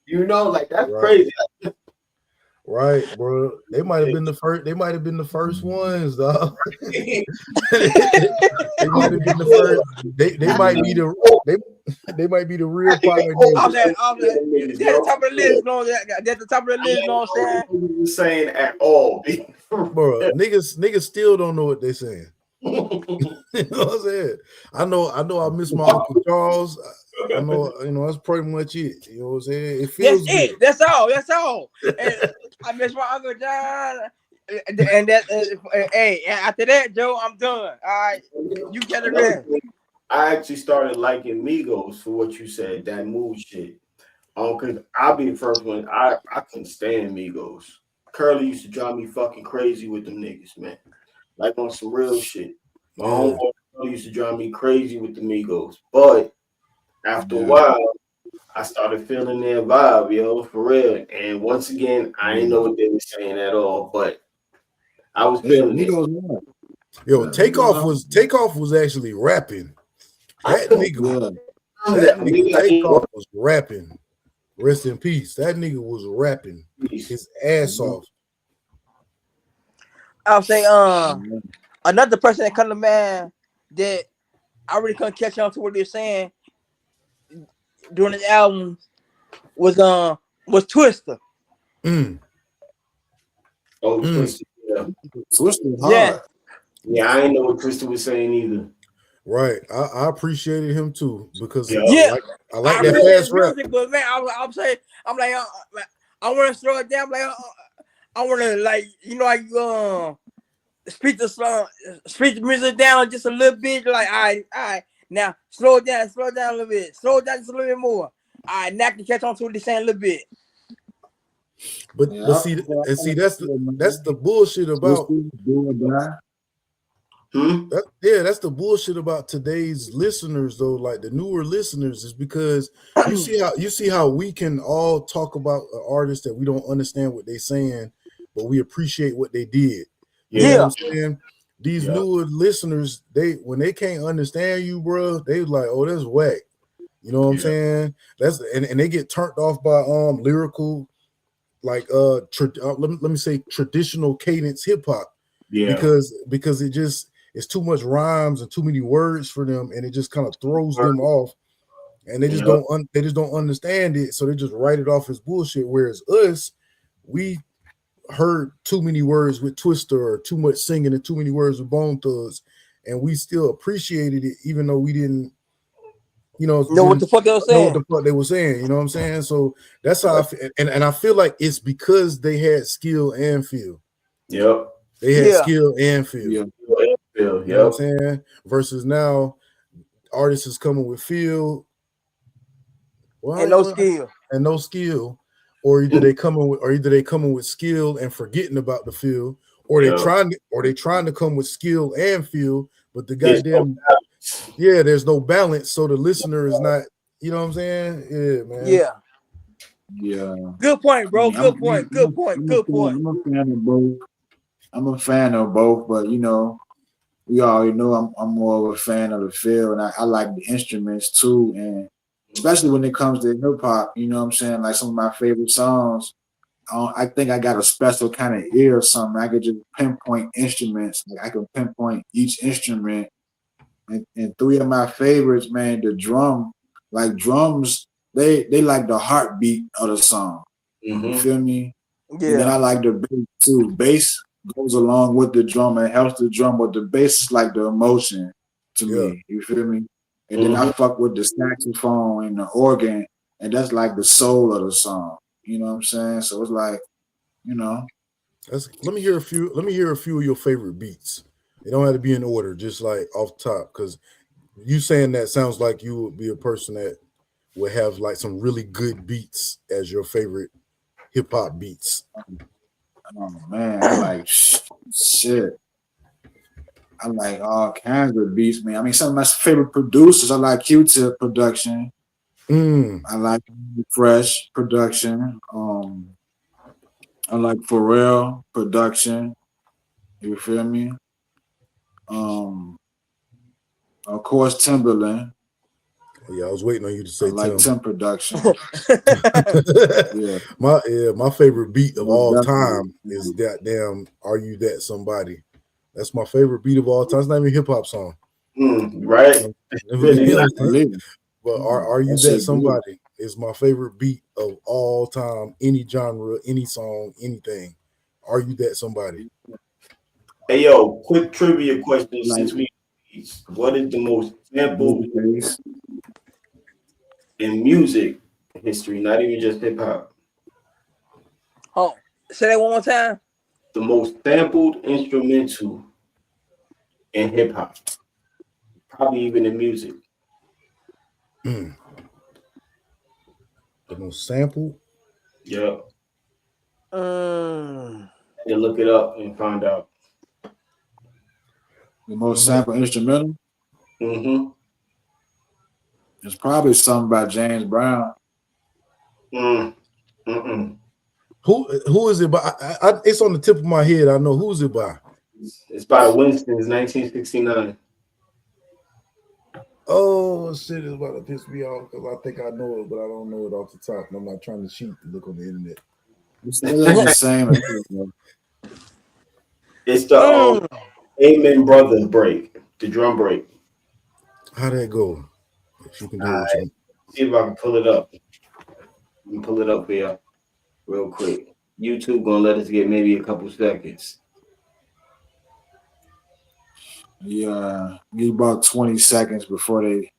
you know, like that's crazy. Right, bro. They might have been the first. They might have been the first ones, dog. They might have been the first. They might be the. They might be the real pioneers. They're at the top of the list. No, they're at the top of the list. No, I'm saying at all, bro. Niggas still don't know what they're saying. You know what I'm saying? I know. I miss my Uncle Charles. I know. You know that's pretty much it. You know what I'm saying? It feels good. That's all. And I miss my Uncle John. And hey, after that, Joe, I'm done. All right, you get it in. I actually started liking Migos for what you said, that mood shit. Because I'll be the first one. I couldn't stand Migos. Curly used to drive me fucking crazy with them niggas, man. Like on some real shit. My homeboy used to drive me crazy with the Migos, but after a while, I started feeling their vibe, yo, for real. And once again, I didn't know what they were saying at all, but I was feeling it. Yo, Takeoff was actually rapping. That nigga Takeoff was rapping. Rest in peace. That nigga was rapping his ass off. I'll say another person that come to mind that I really couldn't catch on to what they're saying during this album was Twister. Oh, Twister. Yeah. Twister hard. Yeah, I didn't know what Twister was saying either. Right. I appreciated him too because Yeah. I like that fast rap. Music, but man, I'm saying I'm like I want to slow it down. Like I want to like speed the music down just a little bit. Like all right, now slow it down a little bit, slow it down just a little bit more. All right, now I can catch on to what they're saying a little bit. But see that's the bullshit about. That's the bullshit about today's listeners though, like the newer listeners, is because you see how we can all talk about an artist that we don't understand what they're saying, but we appreciate what they did. You know what I'm saying? These newer listeners, when they can't understand you, bro, they like, oh, that's whack. You know what I'm saying? That's and they get turned off by lyrical, like let me say traditional cadence hip hop. Yeah. Because it's too much rhymes and too many words for them, and it just kind of throws them off, and they just don't understand it, so they just write it off as bullshit. Whereas us, we heard too many words with Twister or too much singing and too many words with Bone Thugs, and we still appreciated it, even though we didn't, know what the fuck they were saying. Know what the fuck they were saying, you know what I'm saying? So that's how I feel, and I feel like it's because they had skill and feel. Yep. They had skill and feel. Yeah. You know what I'm saying? Versus now, artists is coming with feel and no skill, or either they coming with skill and forgetting about the feel, or they trying to come with skill and feel, but the goddamn there's no balance, so the listener is not. You know what I'm saying? Yeah, man. Yeah. Good point, bro. Good point. I'm a fan of both, but we already know I'm more of a fan of the feel, and I like the instruments too, and especially when it comes to hip hop, you know what I'm saying? Like some of my favorite songs, I think I got a special kind of ear or something. I could just pinpoint instruments. Like I can pinpoint each instrument, and three of my favorites, man, the drums, they like the heartbeat of the song. You feel me? Yeah. And then I like the bass too. Bass goes along with the drum and helps the drum, but the bass is like the emotion to me. You feel me? And then I fuck with the saxophone and the organ, and that's like the soul of the song. You know what I'm saying? So it's like, let me hear a few of your favorite beats. It don't have to be in order, just like off top, because you saying that sounds like you would be a person that would have like some really good beats as your favorite hip hop beats. Oh man, I like shit. I like all kinds of beats, man. I mean, some of my favorite producers, I like Q-Tip production. I like Fresh production. I like Pharrell production. You feel me? Of course, Timberland. Yeah, I was waiting on you to say I like Tim production. My favorite beat of all time is goddamn "Are You That Somebody." That's my favorite beat of all time. It's not even a hip hop song, right? But "Are You That Somebody" is my favorite beat of all time. Any genre, any song, anything. "Are You That Somebody"? Hey yo, quick trivia question since what is the most sampled in music history, not even just hip hop? Oh, say that one more time. The most sampled instrumental in hip hop, probably even in music. The most sampled? Yeah. You look it up and find out. The most sampled instrumental? Mm-hmm. It's probably something about James Brown. Mm-mm. Who is it by? It's on the tip of my head. I know who's it by. It's by the Winstons, 1969. Oh shit! It's about to piss me off because I think I know it, but I don't know it off the top. And I'm not trying to cheat to look on the internet. It still ain't the same. It's the Amen Brothers break, the drum break. How'd that go? If you can do All it, right. See if I can pull it up. Let me pull it up here real quick. YouTube gonna let us get maybe a couple seconds. Yeah, give about 20 seconds before they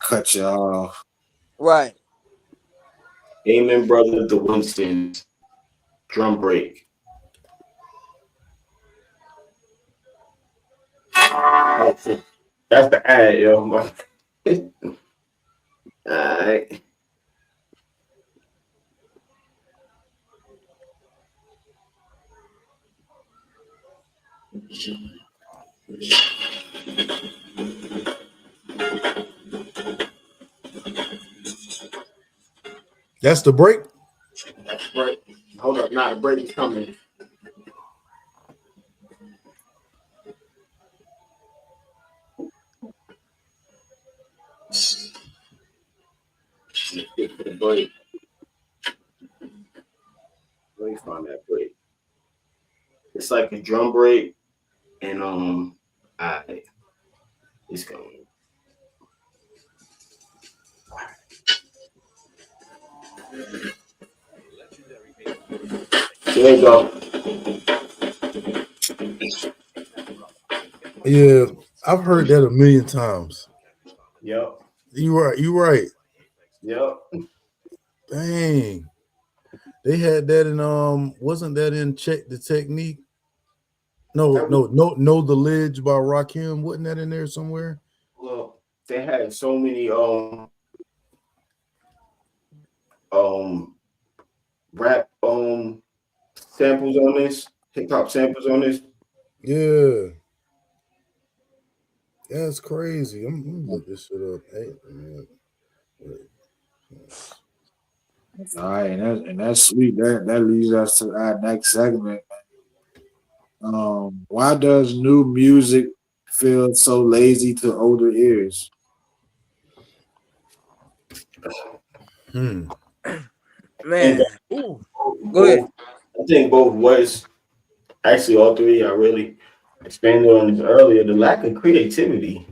cut you off. Right. Amen Brothers, the Winstons, drum break. That's the ad, yo. All right. That's the break. That's right. Hold up, now the break is coming. Stick for the break. Let me find that break. It's like a drum break, and alright, it's going. There you go. Yeah, I've heard that a million times. Yep. You right. You right. Yep. Dang. They had that in wasn't that in Check the Technique? No, Know the Ledge by Rakim. Wasn't that in there somewhere? Well, they had so many rap samples on this, hip hop samples on this. Yeah. That's crazy. I'm gonna look this shit up. Hey, man. All right, and that's sweet. That leads us to our next segment. Why does new music feel so lazy to older ears? Hmm. Man. Go Go ahead. I think both ways. Actually, all three. I really expanded on this earlier. The lack of creativity.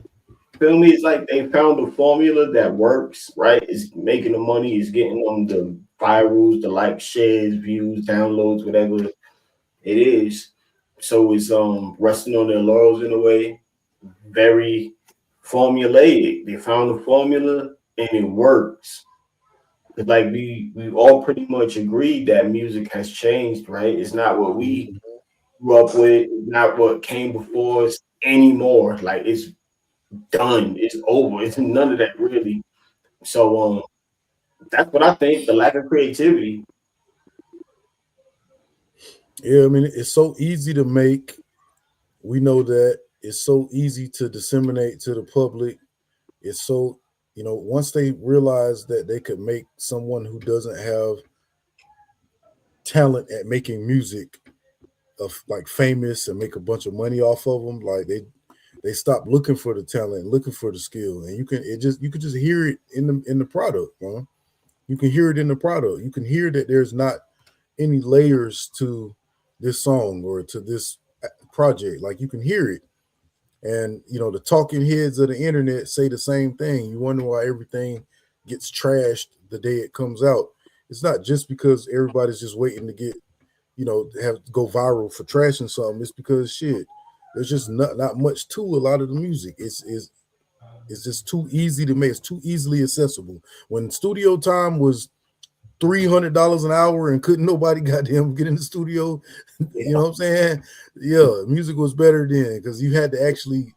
Feel me? It's like they found a formula that works, right? It's making the money, it's getting them the virals, the like, shares, views, downloads, whatever it is. So it's resting on their laurels in a way, very formulaic. They found a formula and it works. It's like we all pretty much agreed that music has changed, right? It's not what we grew up with, it's not what came before us anymore. Like it's done. It's over. It's none of that really. So that's what I think. The lack of creativity. Yeah, I mean, it's so easy to make. We know that it's so easy to disseminate to the public. It's so, once they realize that they could make someone who doesn't have talent at making music of like famous and make a bunch of money off of them, like they stop looking for the talent, looking for the skill, and you can just hear it in the product, man. You can hear it in the product. You can hear that there's not any layers to this song or to this project. Like you can hear it. And the talking heads of the internet say the same thing. You wonder why everything gets trashed the day it comes out. It's not just because everybody's just waiting to get, have to go viral for trashing something. It's because shit, there's just not much to a lot of the music. It's just too easy to make. It's too easily accessible. When studio time was $300 an hour and couldn't nobody goddamn get in the studio, you know what I'm saying? Yeah, music was better then because you had to actually,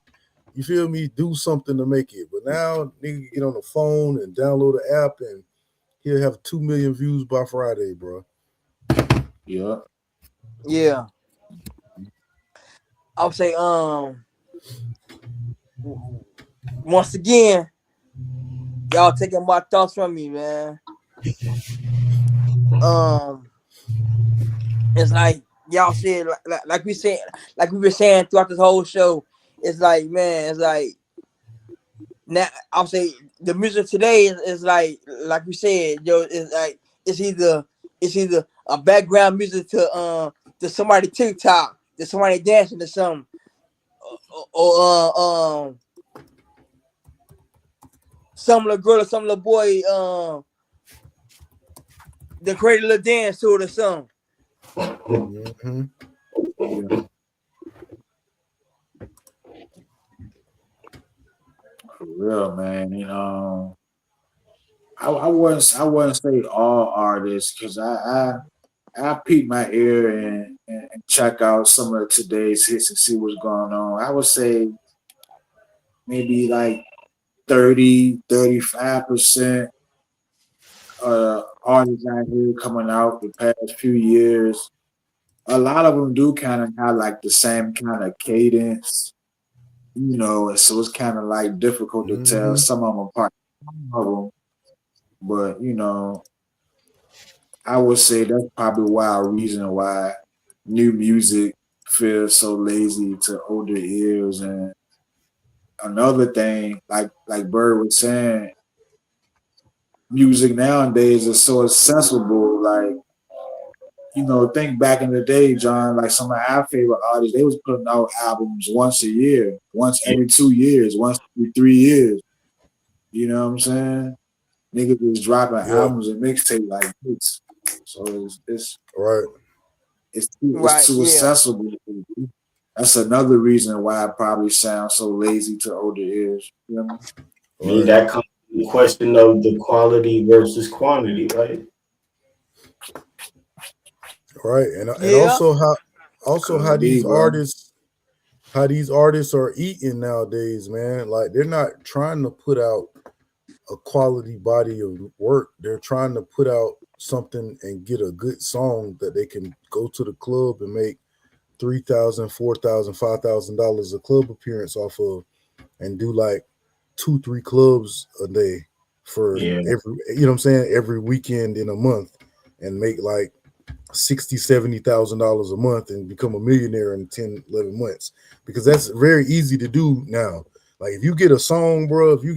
you feel me, do something to make it. But now nigga get on the phone and download the app and he'll have 2 million views by Friday, bro. Yeah. Yeah. I would say once again, y'all taking my thoughts from me, man. It's like y'all said, like we said, like we were saying throughout this whole show. It's like, man, it's like now I'll say the music today is like we said, yo, it's like it's either a background music to somebody TikTok, to somebody dancing to something, or some little girl or some little boy the create a little dance to it or something. Mm-hmm. Yeah. For real, man. I wouldn't say all artists because I peek my ear and check out some of today's hits and see what's going on. I would say maybe like 35% artists out here coming out the past few years. A lot of them do kind of have like the same kind of cadence, so it's kind of like difficult to tell Mm-hmm. some of them apart. Some of them, but I would say that's probably why a reason why new music feels so lazy to older ears. And another thing, like Bird was saying, music nowadays is so accessible. Like, think back in the day, John, like some of our favorite artists, they was putting out albums once a year, once every 2 years, once every 3 years. You know what I'm saying? Niggas was dropping Yeah. albums and mixtape like this. So Right. it's Right? too Yeah. accessible. That's another reason why it probably sounds so lazy to older ears. You know? I mean, Right. that comes to the question of the quality versus quantity, right? Right. And Yeah. also how Could be, bro. how these artists are eating nowadays, man. Like they're not trying to put out a quality body of work. They're trying to put out something and get a good song that they can go to the club and make $3,000, $4,000, $5,000 a club appearance off of, and do like 2, 3 clubs a day for Yeah, every, you know what I'm saying, every weekend in a month, and make like 60, $70,000 a month and become a millionaire in 10, 11 months, because that's very easy to do now. Like if you get a song, bro, if you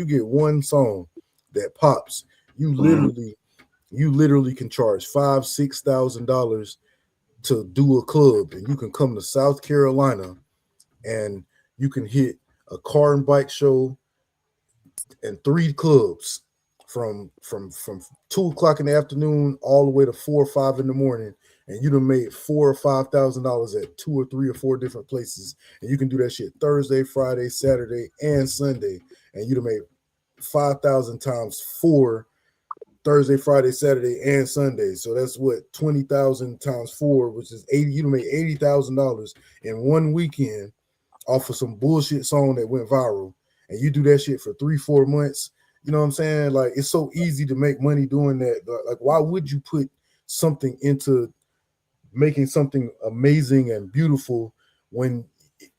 get one song that pops, you mhm, literally can charge $5,000, $6,000 to do a club, and you can come to South Carolina and you can hit a car and bike show and 3 clubs from 2 o'clock in the afternoon all the way to 4 or 5 in the morning, and you done made $4 or $5,000 at 2 or 3 or 4 different places, and you can do that shit Thursday, Friday, Saturday, and Sunday, and you done made 5,000 times 4 Thursday, Friday, Saturday, and Sunday. So that's what 20,000 times 4, which is 80. You done made $80,000 in one weekend off of some bullshit song that went viral, and you do that shit for 3, 4 months. You know what I'm saying? Like it's so easy to make money doing that. Like, why would you put something into making something amazing and beautiful when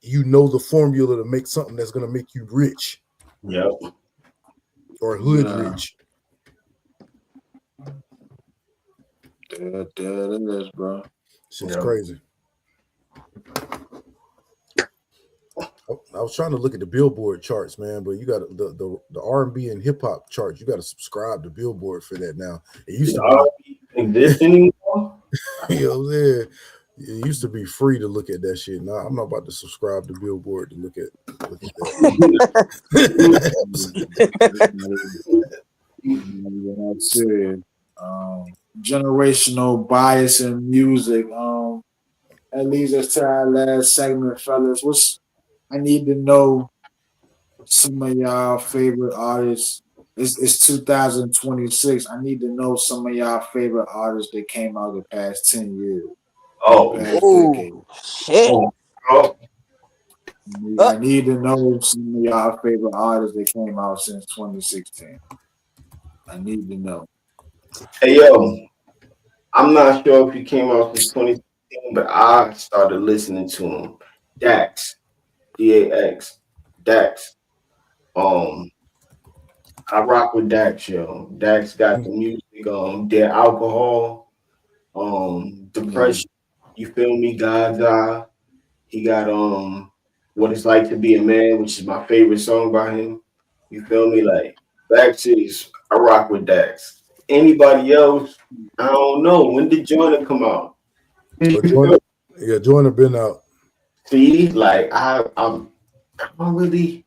you know the formula to make something that's gonna make you rich yep. or hood Yeah, rich? there it is, bro. Shit's Yep. crazy. I was trying to look at the Billboard charts, man, but you got the R&B and hip hop charts. You got to subscribe to Billboard for that now. It used Does to be, R&B exist anymore? you know, what I'm saying? It used to be free to look at that shit. Now I'm not about to subscribe to Billboard to look at that. That's serious. Generational bias in music. That leads us to our last segment, fellas. I need to know some of y'all favorite artists. It's 2026. I need to know some of y'all favorite artists that came out the past 10 years, the Oh, past decade. Oh shit. oh, oh. I Uh, need to know some of y'all favorite artists that came out since 2016. I need to know. Hey, yo, I'm not sure if he came out since 2016, but I started listening to him. Dax, DAX, Dax. Um, I rock with Dax, yo. Dax got the music, their alcohol, depression. You feel me, Gaga. He got What It's Like to Be a Man, which is my favorite song by him. You feel me? Like Dax is I rock with Dax. Anybody else? I don't know. When did Jordan come out? But Jordan been out. See, like I'm not really.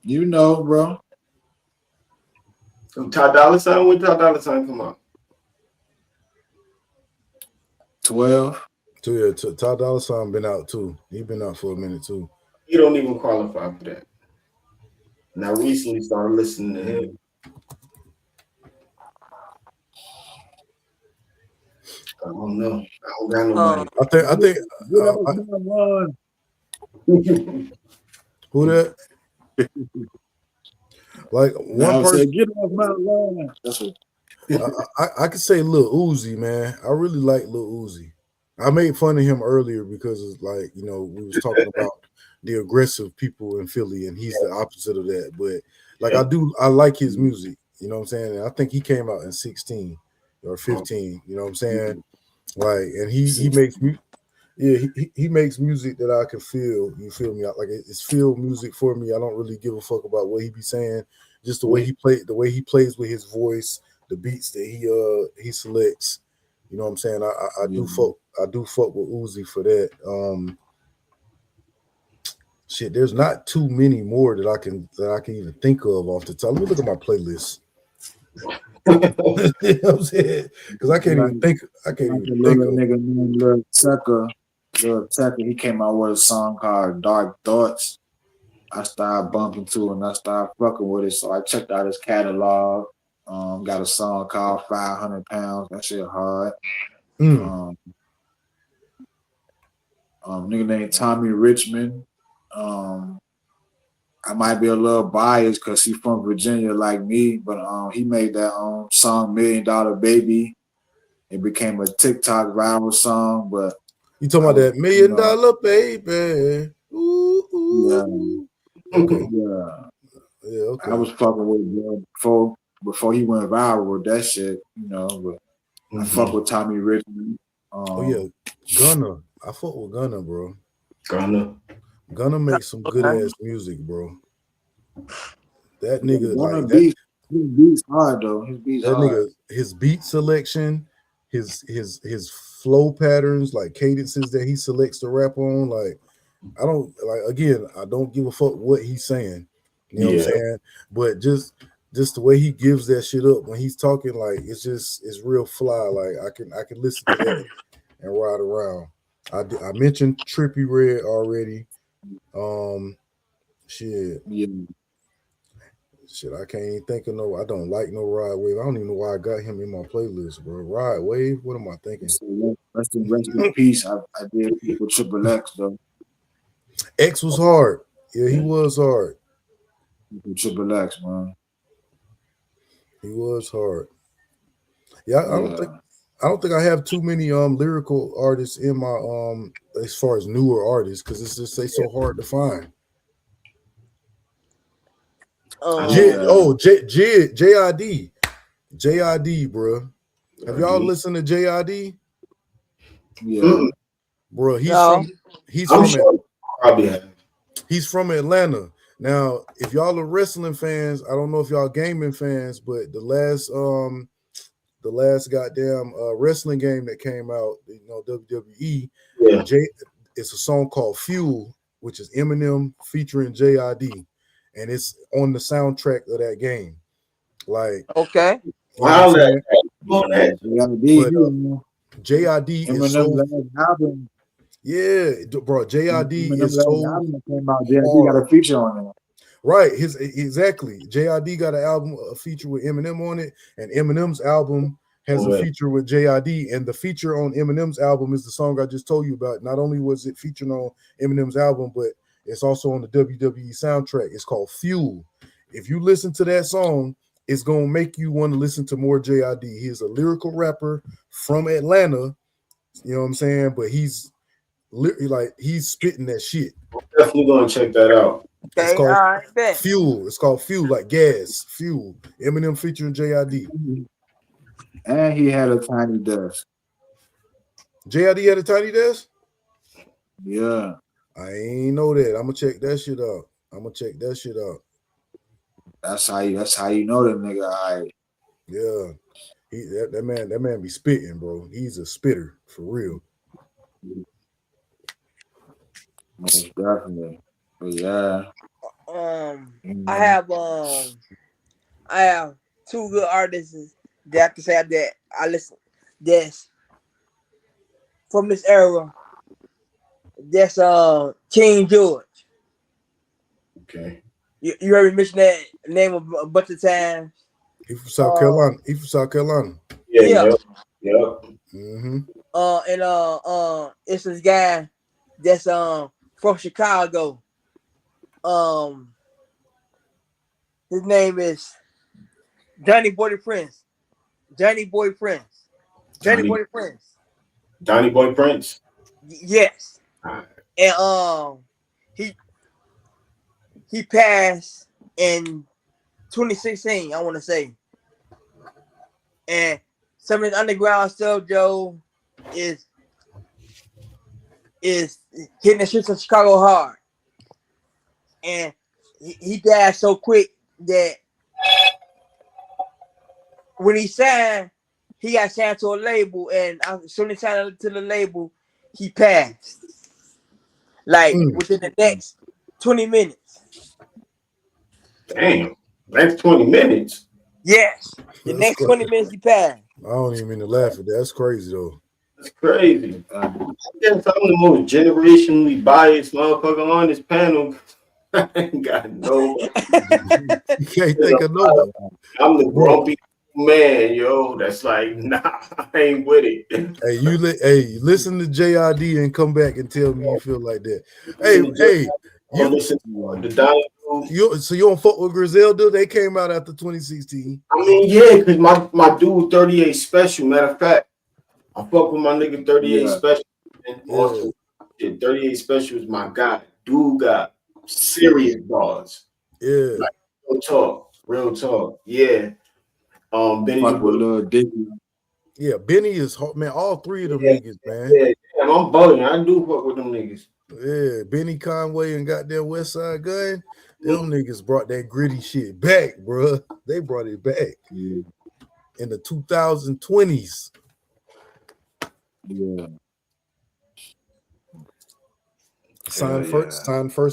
You know, bro. Ty Dolla Sign. When Ty Dolla Sign come out? 12. So yeah, Ty Dolla Sign been out too. He been out for a minute too. He don't even qualify for that. And I recently started listening to him. I don't know. I don't got nobody. I think who that? Like one person. Get off my lawn. That's what. I could say Lil Uzi, man. I really like Lil Uzi. I made fun of him earlier because it's like, you know, we was talking about the aggressive people in Philly, and he's the opposite of that. But like I like his music, you know what I'm saying? And I think he came out in 16 or 15, you know what I'm saying? Like, and he makes me he makes music that I can feel. You feel me? Like it's feel music for me. I don't really give a fuck about what he be saying. Just the way he plays with his voice, the beats that he selects. You know what I'm saying? I do fuck with Uzi for that. Shit, there's not too many more that I can even think of off the top. Let me look at my playlist. You know what I'm saying? Because I can't even think. I can't even think of. Nigga named Lil Tucker. He came out with a song called Dark Thoughts. I started bumping to it and I started fucking with it. So I checked out his catalog. Got a song called 500 Pounds. That shit hard. Nigga named Tommy Richmond. I might be a little biased because he's from Virginia like me, but he made that song $1 Million Baby. It became a TikTok viral song, but you talking about that $1 Million Baby? Ooh. Yeah. Okay. Yeah. Okay. I was fucking with him before he went viral with that shit, you know. But I fuck with Tommy Richmond. Gunna. I fuck with Gunna, bro. Gunna makes some good ass music, bro. That nigga, like that. His beats hard though. His beats that hard. Nigga, his beat selection, his flow patterns, like cadences that he selects to rap on, like I don't give a fuck what he's saying. You know what I'm saying? But just the way he gives that shit up when he's talking, like it's real fly. Like I can listen to that and ride around. I mentioned Trippie Redd already. Shit. Yeah. Shit, I can't even think of no. I don't like no Rod Wave. I don't even know why I got him in my playlist, bro. Rod Wave. What am I thinking? Rest in peace. I did with Triple X though. X was hard. Yeah, he was hard. Triple X, man. He was hard. Yeah, I don't think I have too many lyrical artists in my as far as newer artists because it's just they so hard to find. JID, bro. Have y'all listened to JID? Yeah, bro. He's from Atlanta. Now, if y'all are wrestling fans, I don't know if y'all gaming fans, but the last goddamn wrestling game that came out, you know, WWE, it's a song called Fuel, which is Eminem featuring JID, and it's on the soundtrack of that game. Like, okay, wow, JID is so album. Yeah, bro. JID is so came out. JID got a feature on it. Right, exactly. JID got an album, a feature with Eminem on it, and Eminem's album has a feature with JID. And the feature on Eminem's album is the song I just told you about. Not only was it featured on Eminem's album, but it's also on the WWE soundtrack. It's called Fuel. If you listen to that song, it's gonna make you want to listen to more JID. He is a lyrical rapper from Atlanta. You know what I'm saying? But he's literally like he's spitting that shit. Definitely gonna check that out. It's Okay, all called right, bet. Fuel. It's called Fuel, like gas, Fuel. Eminem featuring JID. And he had a tiny desk. JID had a tiny desk? Yeah. I ain't know that. I'm gonna check that shit out. That's how you know that nigga. All right. Yeah. That man be spitting, bro. He's a spitter for real. Most definitely. But yeah. I have two good artists that I can say that I listen. That's from this era. That's King George. Okay. You heard me mention that name a bunch of times. He from South Carolina. Yeah. Yep. Mm-hmm. And it's this guy that's from Chicago. His name is Johnny Boy Prince. Donnie Boy Prince. Yes. Alright. And he passed in 2016, I want to say. And some of his underground stuff, Joe, is hitting the streets of Chicago hard. And he died so quick that when he signed, he got signed to a label, and as soon as he signed to the label, he passed. Like within the next 20 minutes. Damn. Next 20 minutes. Yes. The next 20 minutes he passed. I don't even mean to laugh at that. That's crazy though. That's crazy. I guess I'm the most generationally biased motherfucker on this panel. I ain't got no. You can't think of nobody. I'm the grumpy man, yo. That's like, nah, I ain't with it. Hey, listen to JID and come back and tell me you feel like that. Hey, Listen to the Donnie. So you don't fuck with Griselda? They came out after 2016. I mean, yeah, because my dude 38 Special. Matter of fact, I fuck with my nigga 38 Special. And 38 Special is my guy. Dude got serious bars. Yeah. Like, real talk. Yeah. Benny fuck with Lil Dicky. Yeah, Benny is hard, man. All three of them niggas, man. Yeah, I'm bugging. I do fuck with them niggas. Yeah, Benny Conway and goddamn West Side Gun. Them niggas brought that gritty shit back, bro. They brought it back in the 2020s. Yeah. Signed first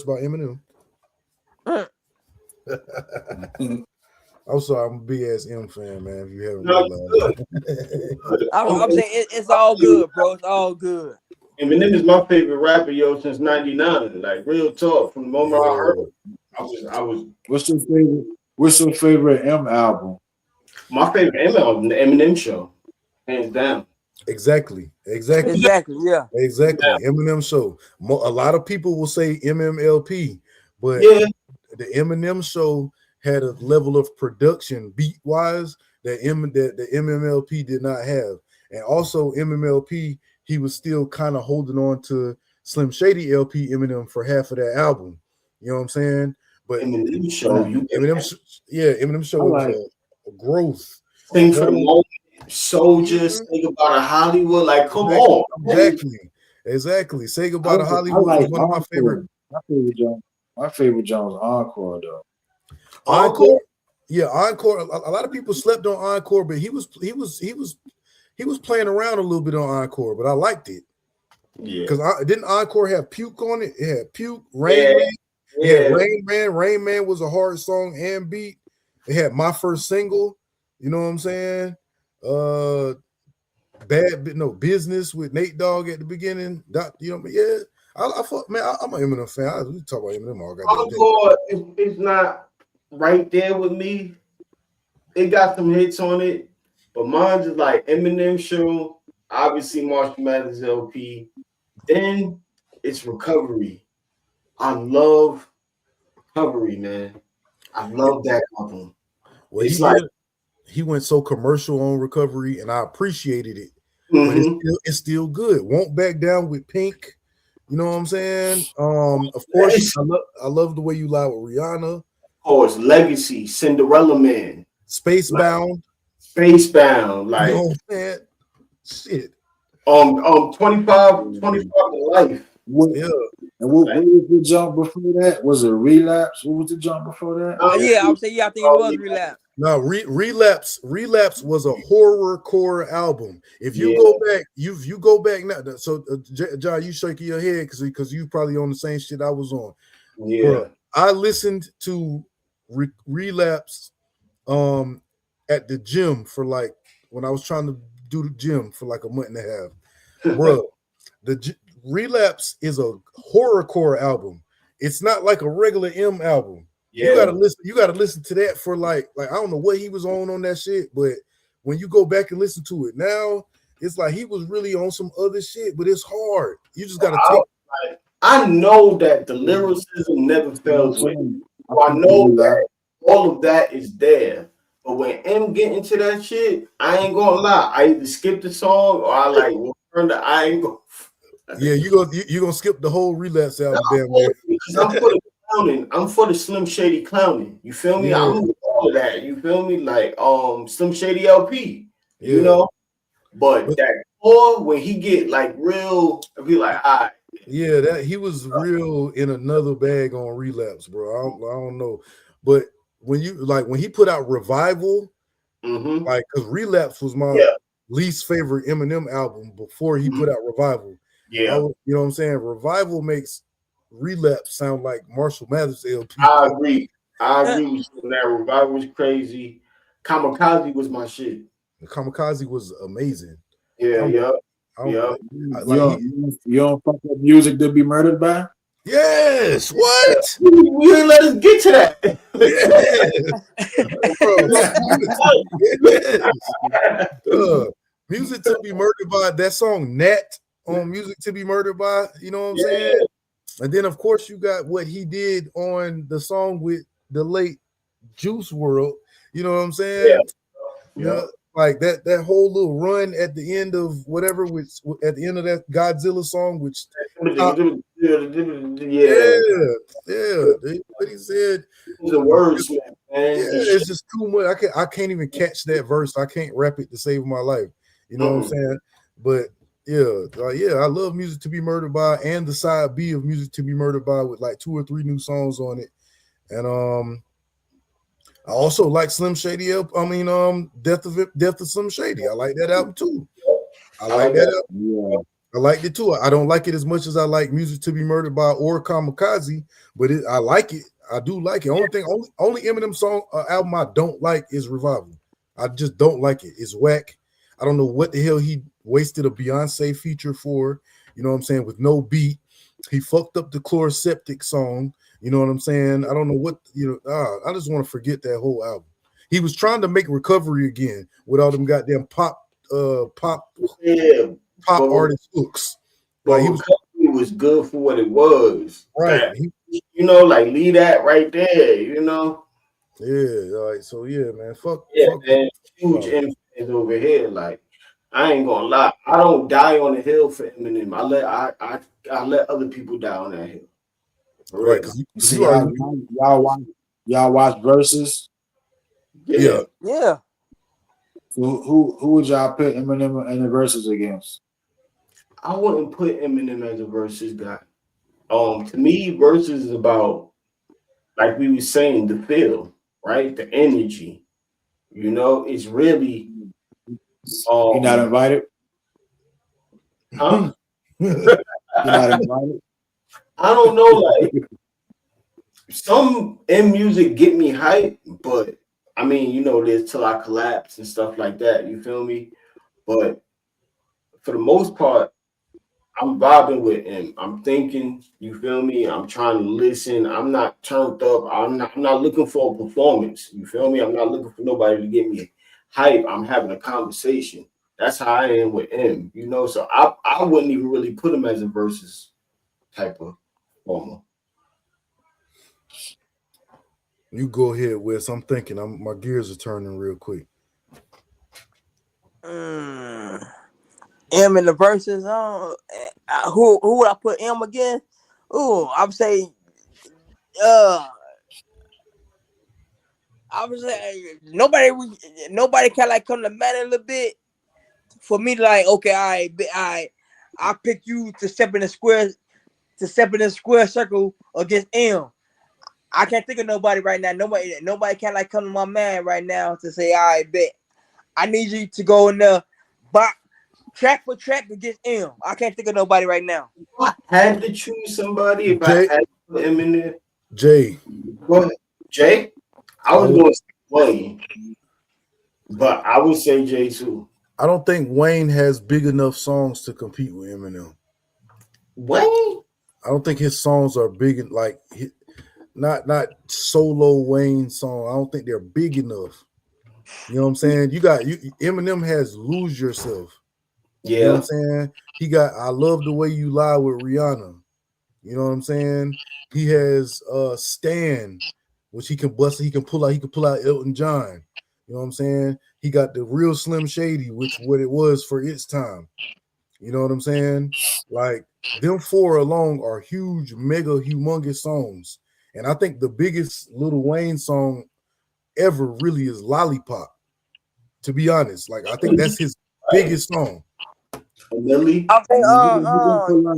by Eminem. I'm sorry, I'm a big ass M fan, man. If you haven't realized. I'm saying it's all good, bro. It's all good. Eminem is my favorite rapper, yo, since '99. Like real talk. From the moment I heard it, I was. What's your favorite M album? My favorite M album, the Eminem Show, hands down. Exactly. Yeah. Exactly. Eminem Show. A lot of people will say MMLP, but the Eminem Show had a level of production beat wise that the MMLP did not have. And also MMLP, he was still kind of holding on to Slim Shady LP Eminem for half of that album. You know what I'm saying? But Eminem Show, Eminem Show was a growth. Thing for the moment, Soldiers, Say Goodbye to Hollywood. Like, come on. Exactly. Say Goodbye to Hollywood is one of my favorite. My favorite Jones Encore though. Encore, Encore. A lot of people slept on Encore, but he was playing around a little bit on Encore, but I liked it. Yeah, because didn't Encore have Puke on it? It had Puke, Rain Man. Yeah, Rain Man. Rain Man was a hard song and beat. It had My First Single. You know what I'm saying? Business with Nate Dogg at the beginning. I fuck, man. I'm an Eminem fan. We talk about Eminem all goddamn day. Encore is not right there with me. It got some hits on it, but mine's is like Eminem Show, obviously Marshall Mathers LP. Then it's Recovery. I love Recovery, man. I love that album. Well, he went so commercial on Recovery, and I appreciated it. Mm-hmm. But it's still good. Won't Back Down with Pink. You know what I'm saying? Of course, I love the way you lie with Rihanna. Of course, Legacy, Cinderella Man, Spacebound. Spacebound, You know like what I'm saying? Shit. 25 to Life. Yeah. And what was the jump before that? Was it Relapse? What was the jump before that? Yeah, I would say I think it was Relapse. No, Relapse was a horror core album. If you go back, you go back now. So John, you shaking your head because you probably on the same shit I was on. Yeah, bro, I listened to Relapse at the gym for like when I was trying to do the gym for like a month and a half. Bro, Relapse is a horrorcore album. It's not like a regular M album. Yeah. You gotta listen to that for like I don't know what he was on that shit, but when you go back and listen to it now, it's like he was really on some other shit, but it's hard. You just gotta take. I know that the lyricism never fails with me. So I know that all of that is there. But when M get into that shit, I ain't gonna lie. I either skip the song or I like turn the I ain't gonna. Yeah, you gonna skip the whole Relapse album, damn man. Because I'm for the clowning. I'm for the Slim Shady clowning. You feel me? Yeah. I'm with all of that. You feel me? Like Slim Shady LP. You know? But that core when he get like real, I'll be like, all right. Yeah, that he was real in another bag on Relapse, bro. I don't know. But when he put out Revival, like because Relapse was my least favorite Eminem album before he put out Revival. Yeah, you know what I'm saying? Revival makes Relapse sound like Marshall Mathers LP. I agree with you. That Revival was crazy. Kamikaze was my shit. Kamikaze was amazing. Yeah, You don't fuck up music to be murdered by? Yes. What? You didn't let us get to that. Yes. Music to be murdered by, that song Nat on Music to be Murdered by, you know what I'm saying? And then of course you got what he did on the song with the late Juice WRLD, you know what I'm saying? Yeah. Like that whole little run at the end of whatever, which at the end of that Godzilla song, which what he said. The words, man. It's just too much. I can't even catch that verse. I can't rap it to save my life. You know what I'm saying? But I love Music to be Murdered by and the side B of Music to be Murdered by with like 2 or 3 new songs on it. And I also like Slim Shady. Death of Slim Shady. I like that album too. I like that album. Yeah. I liked it too. I don't like it as much as I like Music to be Murdered by or Kamikaze, but I like it. I do like it. Only Eminem song album I don't like is Revival. I just don't like it. It's whack. I don't know what the hell he wasted a Beyonce feature for. You know what I'm saying? With no beat. He fucked up the Chloroseptic song. You know what I'm saying? I don't know what, I just want to forget that whole album. He was trying to make Recovery again with all them goddamn pop artist hooks. But Recovery was good for what it was. Right. Like leave that right there, Yeah, all right. So man. Fuck man. Huge influence over here. Like, I ain't gonna lie. I don't die on the hill for Eminem. I let other people die on that hill. Right, because y'all watch Versus. Yeah. Who would y'all put Eminem in the Versus against? I wouldn't put Eminem as a Versus guy. To me, Versus is about, like we were saying, the feel, right? The energy. It's really. You're not invited. Huh? You're not invited. I don't know, like some M music get me hype, but I mean, there's Till I Collapse and stuff like that. You feel me? But for the most part, I'm vibing with him. I'm thinking, you feel me? I'm trying to listen. I'm not turned up. I'm not looking for a performance. You feel me? I'm not looking for nobody to get me hype. I'm having a conversation. That's how I am with him, So I wouldn't even really put him as a Versus type of performer. You go ahead, Wes. I'm thinking. My gears are turning real quick. M in the Verses, who would I put M again? Ooh, I would say uh I would say nobody can like come to matter a little bit for me to like, okay, I pick you to step in the square circle against M. I can't think of nobody right now. Nobody can like come to my mind right now to say, all right, bet. I need you to go in there, but track for track against M. I can't think of nobody right now. I had to choose somebody if I Jay, had to put him in there. Jay, Go ahead. Jay? I was would- going to say Wayne, but I would say Jay too. I don't think Wayne has big enough songs to compete with Eminem. Wayne? I don't think his songs are big and like not solo Wayne song. I don't think they're big enough. You know what I'm saying? Eminem has Lose Yourself. You know what I'm Yeah. saying? He got I Love the Way You Lie with Rihanna. You know what I'm saying? He has Stan, which he can pull out Elton John. You know what I'm saying? He got the Real Slim Shady, which what it was for its time. You know what I'm saying? Like them four alone are huge, mega, humongous songs. And I think the biggest Lil Wayne song ever really is Lollipop. To be honest, like I think that's his biggest song. A Millie. I'll say,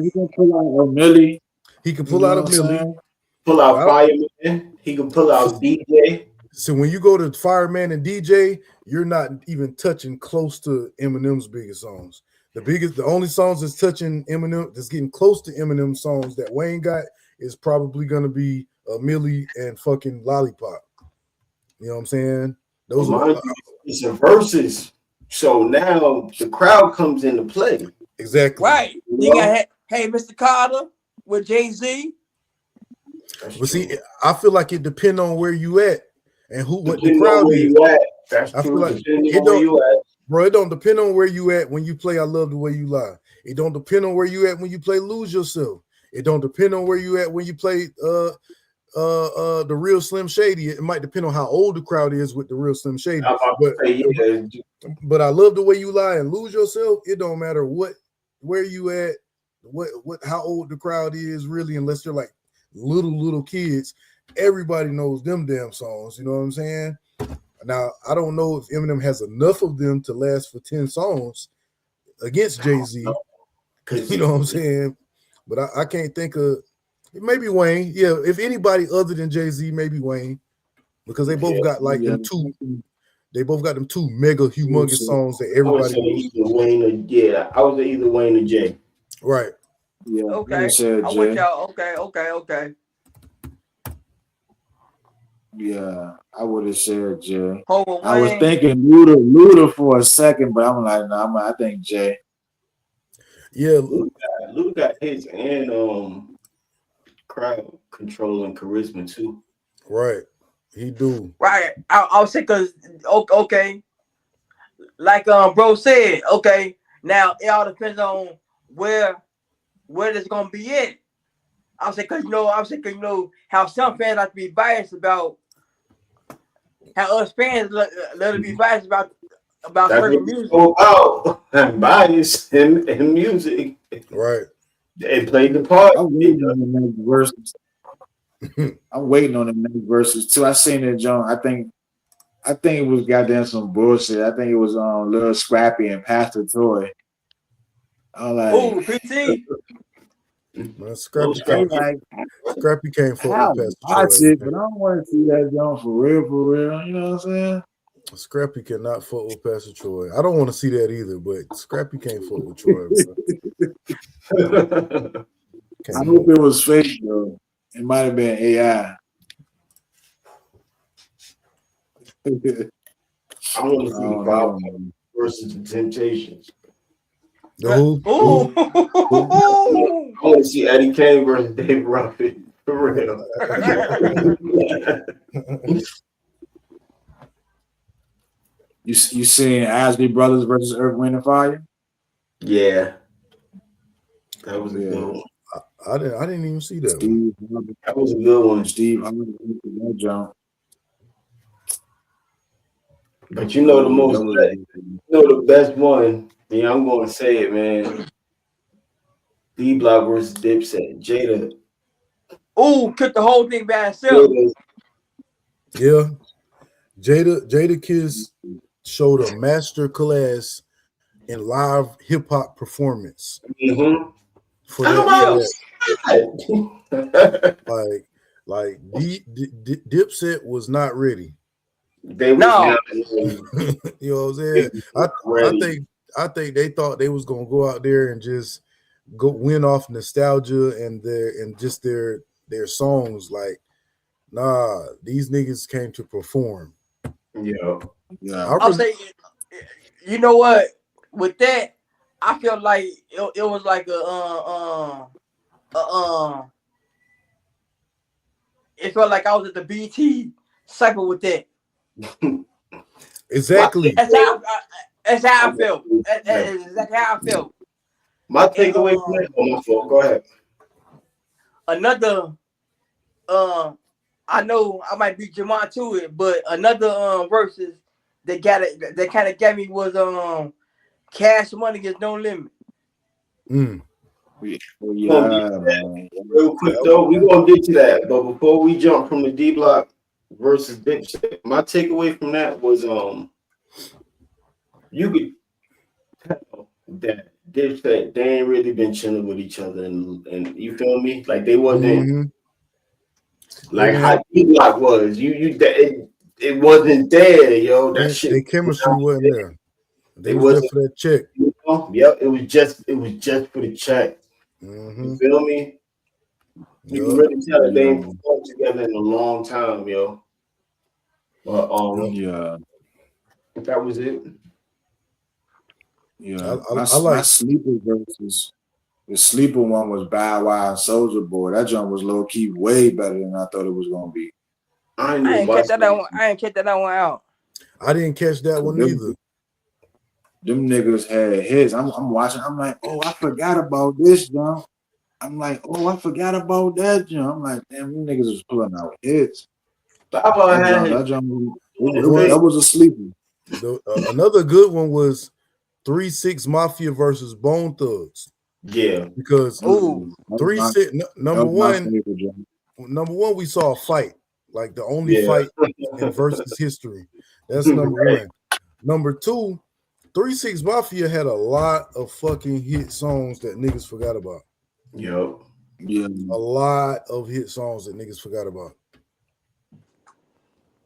He can pull out a Millie. He can You pull know out what a I'm Millie. saying? Pull out Fireman. He can pull out DJ. So when you go to Fireman and DJ, you're not even touching close to Eminem's biggest songs. The only songs that's touching Eminem, that's getting close to Eminem songs that Wayne got is probably gonna be Millie and fucking Lollipop. You know what I'm saying? Those are Mind you, it's a versus. So now the crowd comes into play. exactly right. You You know? got Hey Mr. Carter with Jay-Z. That's But see, true. I feel like it depends on where you at and what the Depending on crowd where is. you at. That's I feel true. like Depending it on where don't, you at. bro. It don't depend on where you at when you play I Love the Way You Lie. It don't depend on where you at when you play Lose Yourself. It don't depend on where you at when you play the Real Slim Shady. It might depend on how old the crowd is with the Real Slim Shady. I'm about to say, yeah. But I Love the Way You Lie and Lose Yourself. It don't matter where you at, how old the crowd is really, unless they're like little kids. Everybody knows them damn songs. You know what I'm saying? Now I don't know if Eminem has enough of them to last for 10 songs against Jay-Z. You know what I'm saying? But I can't think of maybe Wayne. Yeah, if anybody other than Jay-Z, maybe Wayne, because they both got like them two. They both got them two mega humongous songs that I would say everybody knows. either Wayne or I would say either Wayne or Jay. Right. Yeah. Okay. Said I Jay. want y'all. Okay. Yeah, I would have said Jay. Hold I was thinking Luda for a second, but I'm like, no, I think Jay. Yeah. Luke got hits and crowd control and charisma too. Right. He do. Right. I'll say because okay. Like bro said, okay. Now it all depends on where it's gonna be at. I'll say because you know how some fans like to be biased about how us fans let to be biased about That's certain what music. about bias in music. Right. They played the part. I'm waiting on the next verses. I'm waiting on the next verses too. I seen it, John. I think it was goddamn some bullshit. I think it was Lil Scrappy and Pastor Toy. I'm like, Ooh, PT. Man, Scrappy can't fuck I'll with Pastor watch Troy. it, but I don't want to see that John for real. You know what I'm saying? Scrappy cannot fuck with Pastor Troy. I don't want to see that either, but Scrappy can't fuck with Troy. I hope it was fake though. It might have been AI. I want to see the crowd versus the Temptations. Who? Ooh. I want to see Eddie Kane versus Dave Ruffin. For real. You seeing Isley Brothers versus Earth, Wind and Fire? Yeah, that was a good one. I didn't even see that Steve, one. That was a good one. Steve, I'm gonna get that jump. But you know the best one. Yeah, I'm going to say it, man. D Block versus Dipset. Jada. Ooh, took the whole thing by himself. Yeah, Jada Kiss showed a master class in live hip hop performance Mm-hmm. for Oh that. my Like Dipset was not ready. They was No. not ready. You know what I'm They saying? was not ready. I think they thought they was gonna go out there and just go win off nostalgia and just their songs. Like, nah, these niggas came to perform. Yeah. Yeah. I'll say, you know what? With that, I feel like it was like it felt like I was at the BT cycle with that. Exactly. That's how I felt. That's exactly how I felt. My takeaway from that, my fault. Go ahead. Another, I know I might beat Jamon to it, but another verses that kind of got me was Cash Money Gets No Limit. Yeah, man. Real quick though, we're gonna get to that. But before we jump from the D Block versus Dipset, my takeaway from that was you could tell that Dipset they ain't really been chilling with each other and you feel me? Like they wasn't like how D Block was. It wasn't there, yo. That shit. Their chemistry wasn't there. They was there for that check. You know? Yep, it was just for the check. You feel me? You can really tell that they ain't performed together in a long time, yo. But Yeah. that was it. Yeah. I My like sleeper versus the sleeper one was Bow Wow and Soldier Boy. That jump was low key way better than I thought it was gonna be. I ain't catch that one out. I didn't catch that one either. Them niggas had hits. I'm watching. I'm like, oh, I forgot about this jump. I'm like, oh, I forgot about that jump. I'm like, damn, them niggas was pulling out hits. That jump was a sleeper. Another good one was 3-6 Mafia versus Bone Thugs. Yeah, because 3-6 number one, we saw a fight, like the only fight in versus history. That's number one. Number two, 3-6 Mafia had a lot of fucking hit songs that niggas forgot about. Yep. Yeah. A lot of hit songs that niggas forgot about.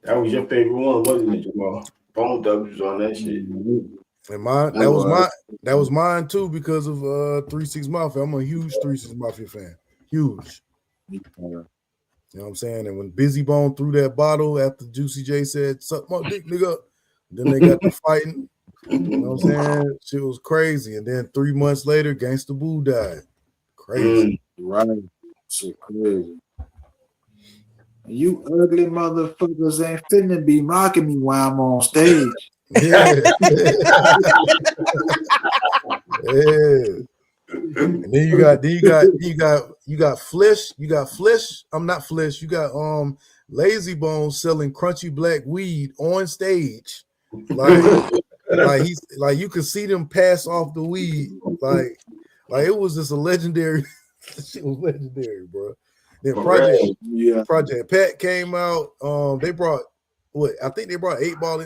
That was your favorite one, wasn't it, Jamal? Bone Thugs was on that shit. And that was mine too because of 3-6 Mafia. I'm a huge 3-6 Mafia fan. Huge. You know what I'm saying? And when Busy Bone threw that bottle after Juicy J said, "Suck my dick, nigga," then they got to fighting. You know what I'm saying? Shit was crazy. And then 3 months later, Gangsta Boo died. Crazy. Right. Shit crazy. You ugly motherfuckers ain't finna be mocking me while I'm on stage. Yeah. Yeah. And then you got Flesh. You got Flesh. I'm not Flesh. You got Lazy Bones selling crunchy black weed on stage. Like he's like you could see them pass off the weed. Like it was just a legendary. Shit was legendary, bro. Then Project Pat came out. They brought what? I think they brought 8 Ball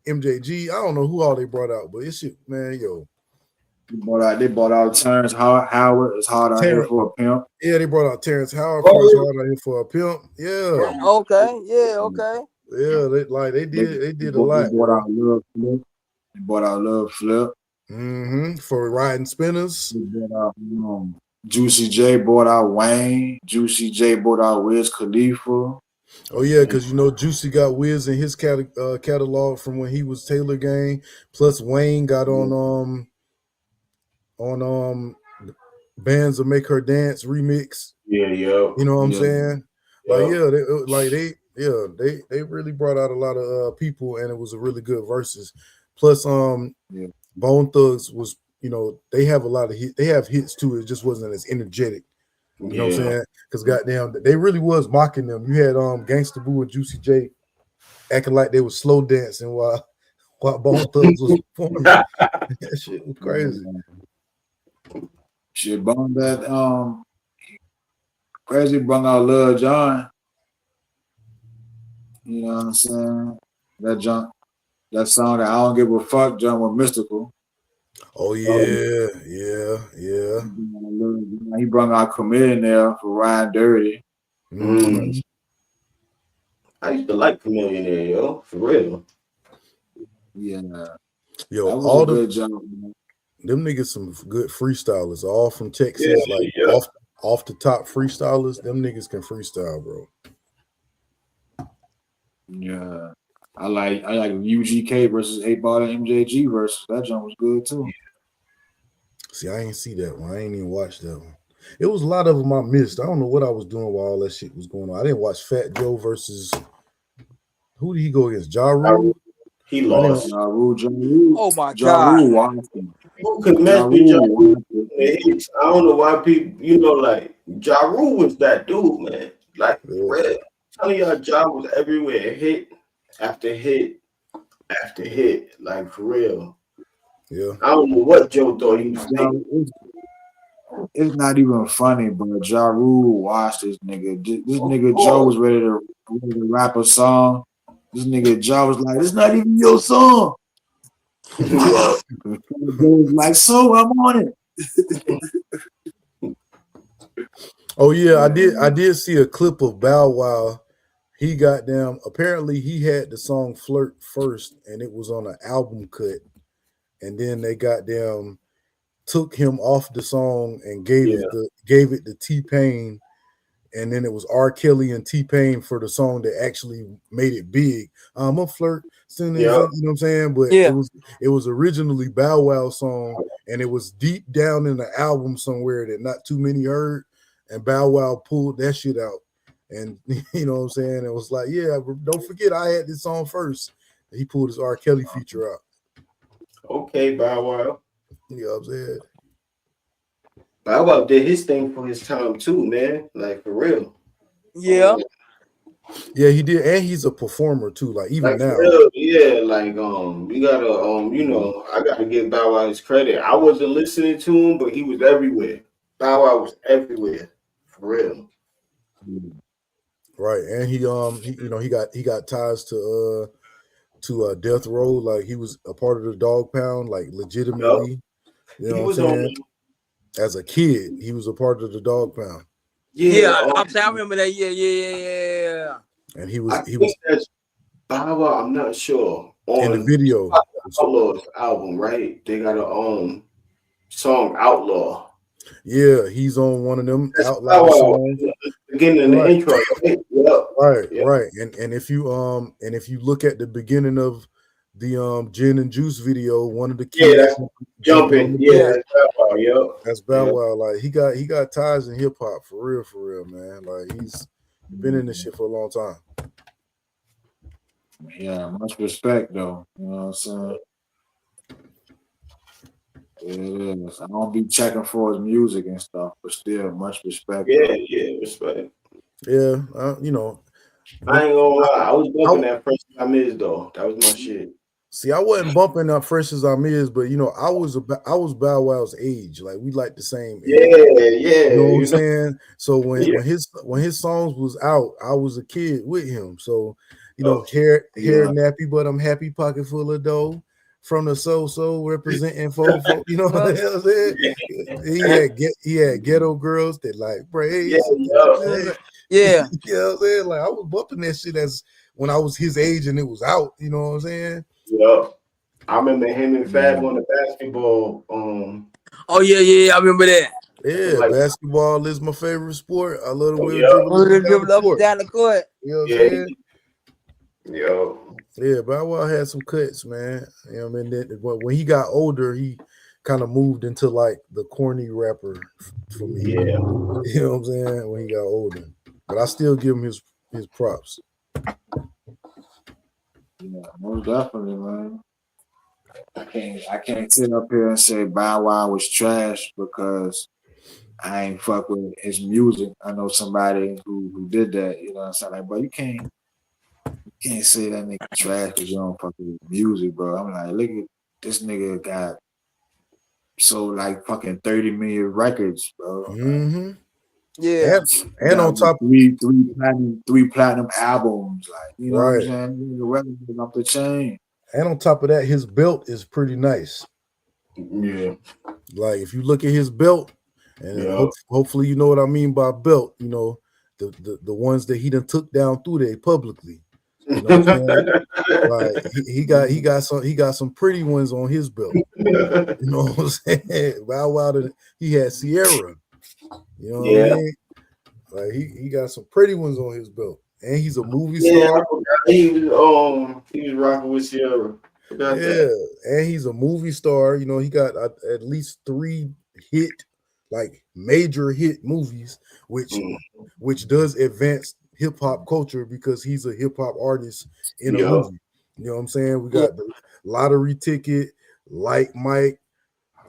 MJG. I don't know who all they brought out, but it's shit, man, yo. They brought out Terrence Howard. It's hard out here for a pimp. Yeah, they brought out Terrence Howard. First hard out here for a pimp. Yeah. Okay. Yeah. Okay. Yeah. They did a lot. They brought out Love Flip. For riding spinners. They brought out Juicy J. Brought out Wayne. Juicy J. Brought out Wiz Khalifa. Oh yeah, because you know Juicy got Wiz in his catalog from when he was Taylor Gang. Plus Wayne got on Bands That Make Her Dance remix. Yeah. You know what I'm saying? They really brought out a lot of people, and it was a really good verses. Plus Bone Thugs was, you know, they have a lot of hits. They have hits too. It just wasn't as energetic. You know what I'm saying? Because goddamn, they really was mocking them. You had Gangsta Boo and Juicy J acting like they were slow dancing while Bone Thugs was performing. That shit was crazy. Shit, bum that Crazy brung out Lil Jon. You know what I'm saying? That song that I don't give a fuck, John was mystical. Oh yeah, yeah. He brung out Chameleon there for Ryan Dirty. Mm-hmm. I used to like Chameleon there, yo, for real. Yeah, Yo, that was all a good job. them niggas some good freestylers, all from Texas, Yeah, like yeah. off the top freestylers. Them niggas can freestyle, bro. Yeah, I like UGK versus 8 Ball and MJG versus that jump was good too. See, I ain't see that one. I ain't even watched that one. It was a lot of them I missed. I don't know what I was doing while all that shit was going on. I didn't watch Fat Joe versus who did he go against? Ja Rule? He I didn't. lost. Ja Rule, Oh my Ja God. Rule Washington. Who could Ja mess with Ja Rule Rule? Washington. I don't know why people, like Ja Rule was that dude, man. Like, Yeah. real. Telling y'all, Ja was everywhere, hit after hit after hit, like for real. Yeah. I don't know what Joe thought he was Ja, thinking. it's not even funny, but Ja Rule watched this nigga. This nigga Joe was ready to rap a song. This nigga Joe was like, "It's not even your song." Yeah. Joe was like, "So I'm on it." Oh yeah, I did see a clip of Bow Wow. He got down. Apparently, he had the song "Flirt" first, and it was on an album cut. And then they got them took him off the song and gave it to T-Pain, and then it was R. Kelly and T-Pain for the song that actually made it big. I'm a flirt, soon as you know what I'm saying. But Yeah. it was originally Bow Wow song, and it was deep down in the album somewhere that not too many heard. And Bow Wow pulled that shit out, and you know what I'm saying. It was like, yeah, don't forget I had this song first. And he pulled his R. Kelly feature out. Okay, Bow Wow. You know what I'm saying? Bow Wow did his thing for his time too, man. Like for real. Yeah. Yeah, he did, and he's a performer too. Like even Like for now, real, yeah. Like you gotta I gotta give Bow Wow his credit. I wasn't listening to him, but he was everywhere. Bow Wow was everywhere, for real. right? And he got ties to Death Row. Like he was a part of the Dog Pound, like Yup. legitimately. You know He what I'm was on. saying? As a kid, he was a part of the Dog Pound, Yeah. I'm saying I remember that. Yeah. and he I was think that's Bow Wow. I'm not sure in the on video. Outlaw's album, right? They got a song Outlaw. Yeah, he's on one of them That's outlaw Bow Wow. songs. Beginning in the Right, intro, right? Yep. Yep. right. And if you look at the beginning of the Gin and Juice video, one of the Yeah, kids that's jumping on jumping. the Yeah, bed. that's Bow Wow. Yep. That's Bow Wow. Like he got ties in hip hop for real, man. Like he's been in this shit for a long time. Yeah, much respect though. You know what I'm saying? It is. I don't be checking for his music and stuff, but still, much respect. Yeah, yeah, respect. Yeah, I ain't gonna lie. I was bumping I, that first time is though. That was my shit. see, I wasn't bumping up Fresh as I'm is, but I was Bow Wow's age. Like we like the same age. Yeah. You know what I'm You know, saying? So yeah. when his songs was out, I was a kid with him. So Oh, hair Yeah. nappy, but I'm happy, pocket full of dough. From the so representing fofo, you know what I'm saying? He had ghetto girls that like yeah, praise. yeah. Yeah. You know what I'm saying? Like I was bumping that shit as when I was his age and it was out, you know what I'm saying? Yeah. I remember him and Fab on the basketball. Oh yeah. I remember that. Yeah, Like, basketball is my favorite sport. I love the way we yeah, dribble Oh, up they and down the dribbled up and court. down the court. You know what I'm yeah, saying? yeah. Yeah, Bow Wow had some cuts, man. You know what I mean? When he got older, he kind of moved into like the corny rapper for me. Yeah. You know what I'm saying? When he got older. But I still give him his props. Yeah, most definitely, man. I can't sit up here and say Bow Wow was trash because I ain't fuck with his music. I know somebody who did that, you know what I'm saying? Like, but you can't say that nigga trash because you don't fuck with his music, bro. I'm like, look at this nigga got sold like fucking 30 million records, bro. Mm-hmm. Yeah. And Got on top, three platinum albums. Like, you know what I'm right. saying? The record is off the chain. And on top of that, his belt is pretty nice. Yeah. Like if you look at his belt, and Yeah. hopefully you know what I mean by belt. You know the ones that he done took down through there publicly. You know what I'm saying? Like he got some pretty ones on his belt. You know what I'm saying? Bow Wow, he had Sierra. You know what I Yeah. mean? Like he got some pretty ones on his belt, and he's a movie Yeah, I star. forgot. He was rocking with Sierra. Forgot Yeah, that. and he's a movie star. You know, he got at least 3 hit, like major hit movies, Mm. which does advance hip hop culture because he's a hip hop artist in a Yeah. movie. You know what I'm saying? We Yeah. got the lottery ticket, Like Mike,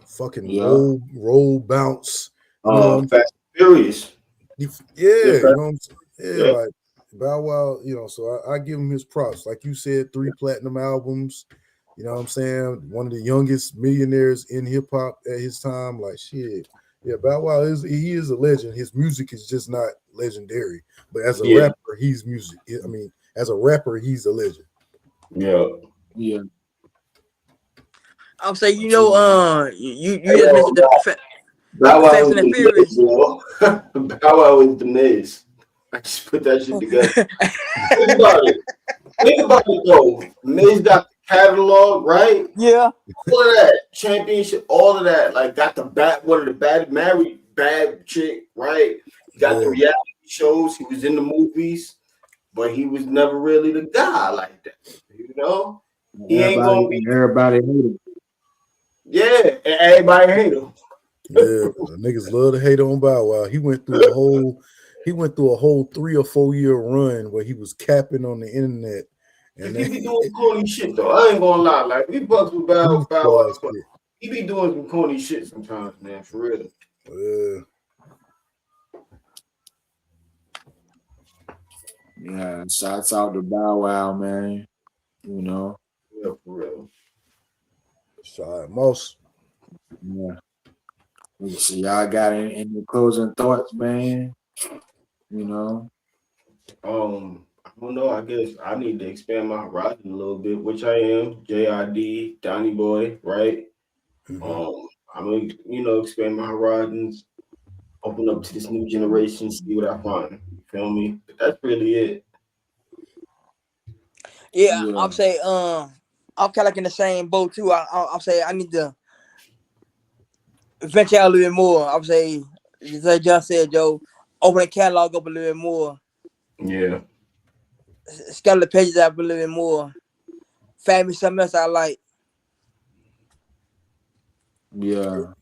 fucking Yeah. roll bounce. You know what I'm Fast and Furious. yeah, Yeah, you know what I'm saying? Yeah, yeah. like Bow Wow, you know, so I give him his props. Like you said, 3 platinum albums, you know what I'm saying? One of the youngest millionaires in hip hop at his time. Like shit. Yeah, Bow Wow he is a legend. His music is just not legendary. But as a Yeah. rapper, he's music. I mean, as a rapper, he's a legend. Yeah. Yeah. I'll say, you know, you Hey, just yo, mentioned the Bow Wow Fast is and the the Miz, Furious. bro. Bow Wow is the Miz. I just put that shit together. Think about it. Think about it though. Miz got the catalog, right? Yeah. All of that championship, all of that. Like got the one of the bad chick, right? He got the Yeah. reality shows. He was in the movies, but he was never really the guy like that. You know, he ain't gonna be. Everybody hate him. Yeah, and everybody hate him. Yeah, niggas love to hate on Bow Wow. He went through a whole 3 or 4 year run where he was capping on the internet, and He then be doing corny shit though. I ain't gonna lie. Like we bucks with Bow Wow, but shit. he be doing some corny shit sometimes, man. For real. Yeah, shouts out to Bow Wow, man. You know. Yeah, for real. Shot Moss. Yeah. So y'all got any closing thoughts, man? You know. I don't know. I guess I need to expand my horizon a little bit, which I am. JID, Donny Boy, right? Mm-hmm. I'm gonna, expand my horizons, open up to this new generation, see what I find. You feel me? But that's really it. Yeah, Yeah. I'll say, I'm kind of like in the same boat too. I'll say I need to venture out a little bit more. I'll say, just like John said, Joe, open the catalog up a little bit more, Yeah. scatter the pages out a little bit more, find me something else I like. Yeah.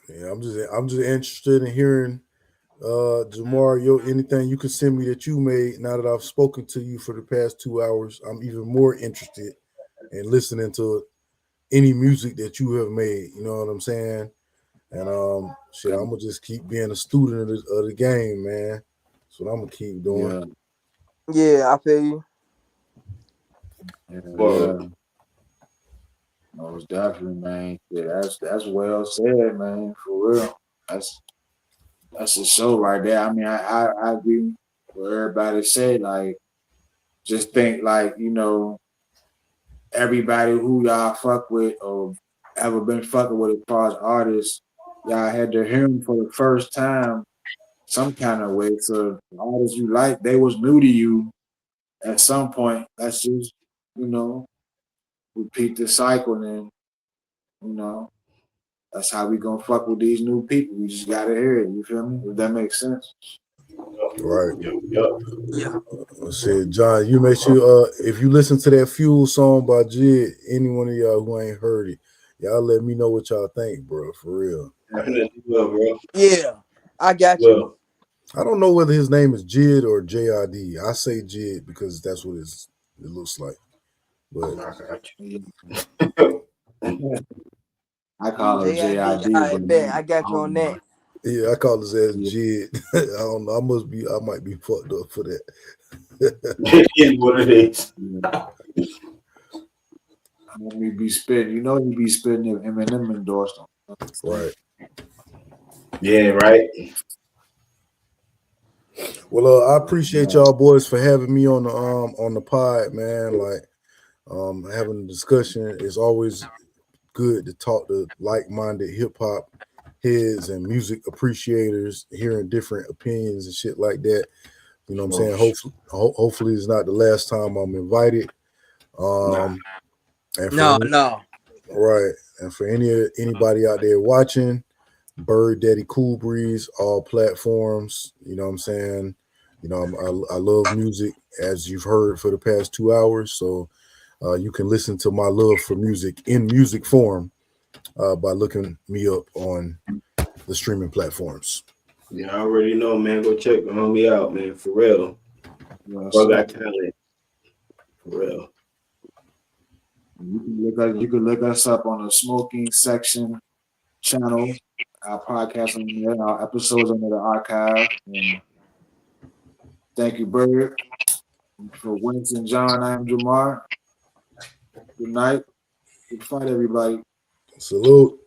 Yeah, I'm just interested in hearing Jamar, anything you can send me that you made now that I've spoken to you for the past 2 hours. I'm even more interested in listening to any music that you have made. You know what I'm saying? And shit, I'm gonna just keep being a student of the game, man. That's what I'm gonna keep doing. Yeah. Yeah, I feel you. Yeah. But Yeah. Most definitely, man. Yeah, that's well said, man. For real. That's a show right there. I mean, I agree with everybody said. Like, just think like, everybody who y'all fuck with or ever been fucking with as far as artists, y'all had to hear them for the first time some kind of way. So the artists you like, they was new to you at some point. Let's just, you know, repeat the cycle and then, you know, that's how we gonna fuck with these new people. We just gotta hear it. You feel me? If that makes sense. Right. Yep. Yeah. I said, John, you make sure if you listen to that Fuel song by Jid, any one of y'all who ain't heard it, y'all let me know what y'all think, bro. For real. Definitely will, bro. Yeah, I got you. Will. I don't know whether his name is Jid or JID. I say Jid because that's what it looks like. But I got you. I call him JID. JID, I but bet I got you on that. yeah, I call his ass Yeah. Jid. I don't know. I might be fucked up for that. It is what it is. Let me be spitting. You know, you be spitting if Eminem endorsed him. Right. Yeah, right. Well, I appreciate y'all boys for having me on the pod, man. Like, having a discussion is always good to talk to like-minded hip hop heads and music appreciators, hearing different opinions and shit like that. You know what I'm saying? Hopefully it's not the last time I'm invited. And for No. Right. And for anybody out there watching, Byrd Daddy Cool Breeze, all platforms. You know what I'm saying? You know, I love music, as you've heard for the past 2 hours. So you can listen to my love for music in music form by looking me up on the streaming platforms. Yeah, I already know, man. Go check the homie out, man. For real. Bro got talent. For real. You can look us up on the Smoking Section channel. Our podcast on there, our episodes under the archive. And thank you, Byrd. For Winston, John, I am Jamar. Good night. Good fight, everybody. Salute.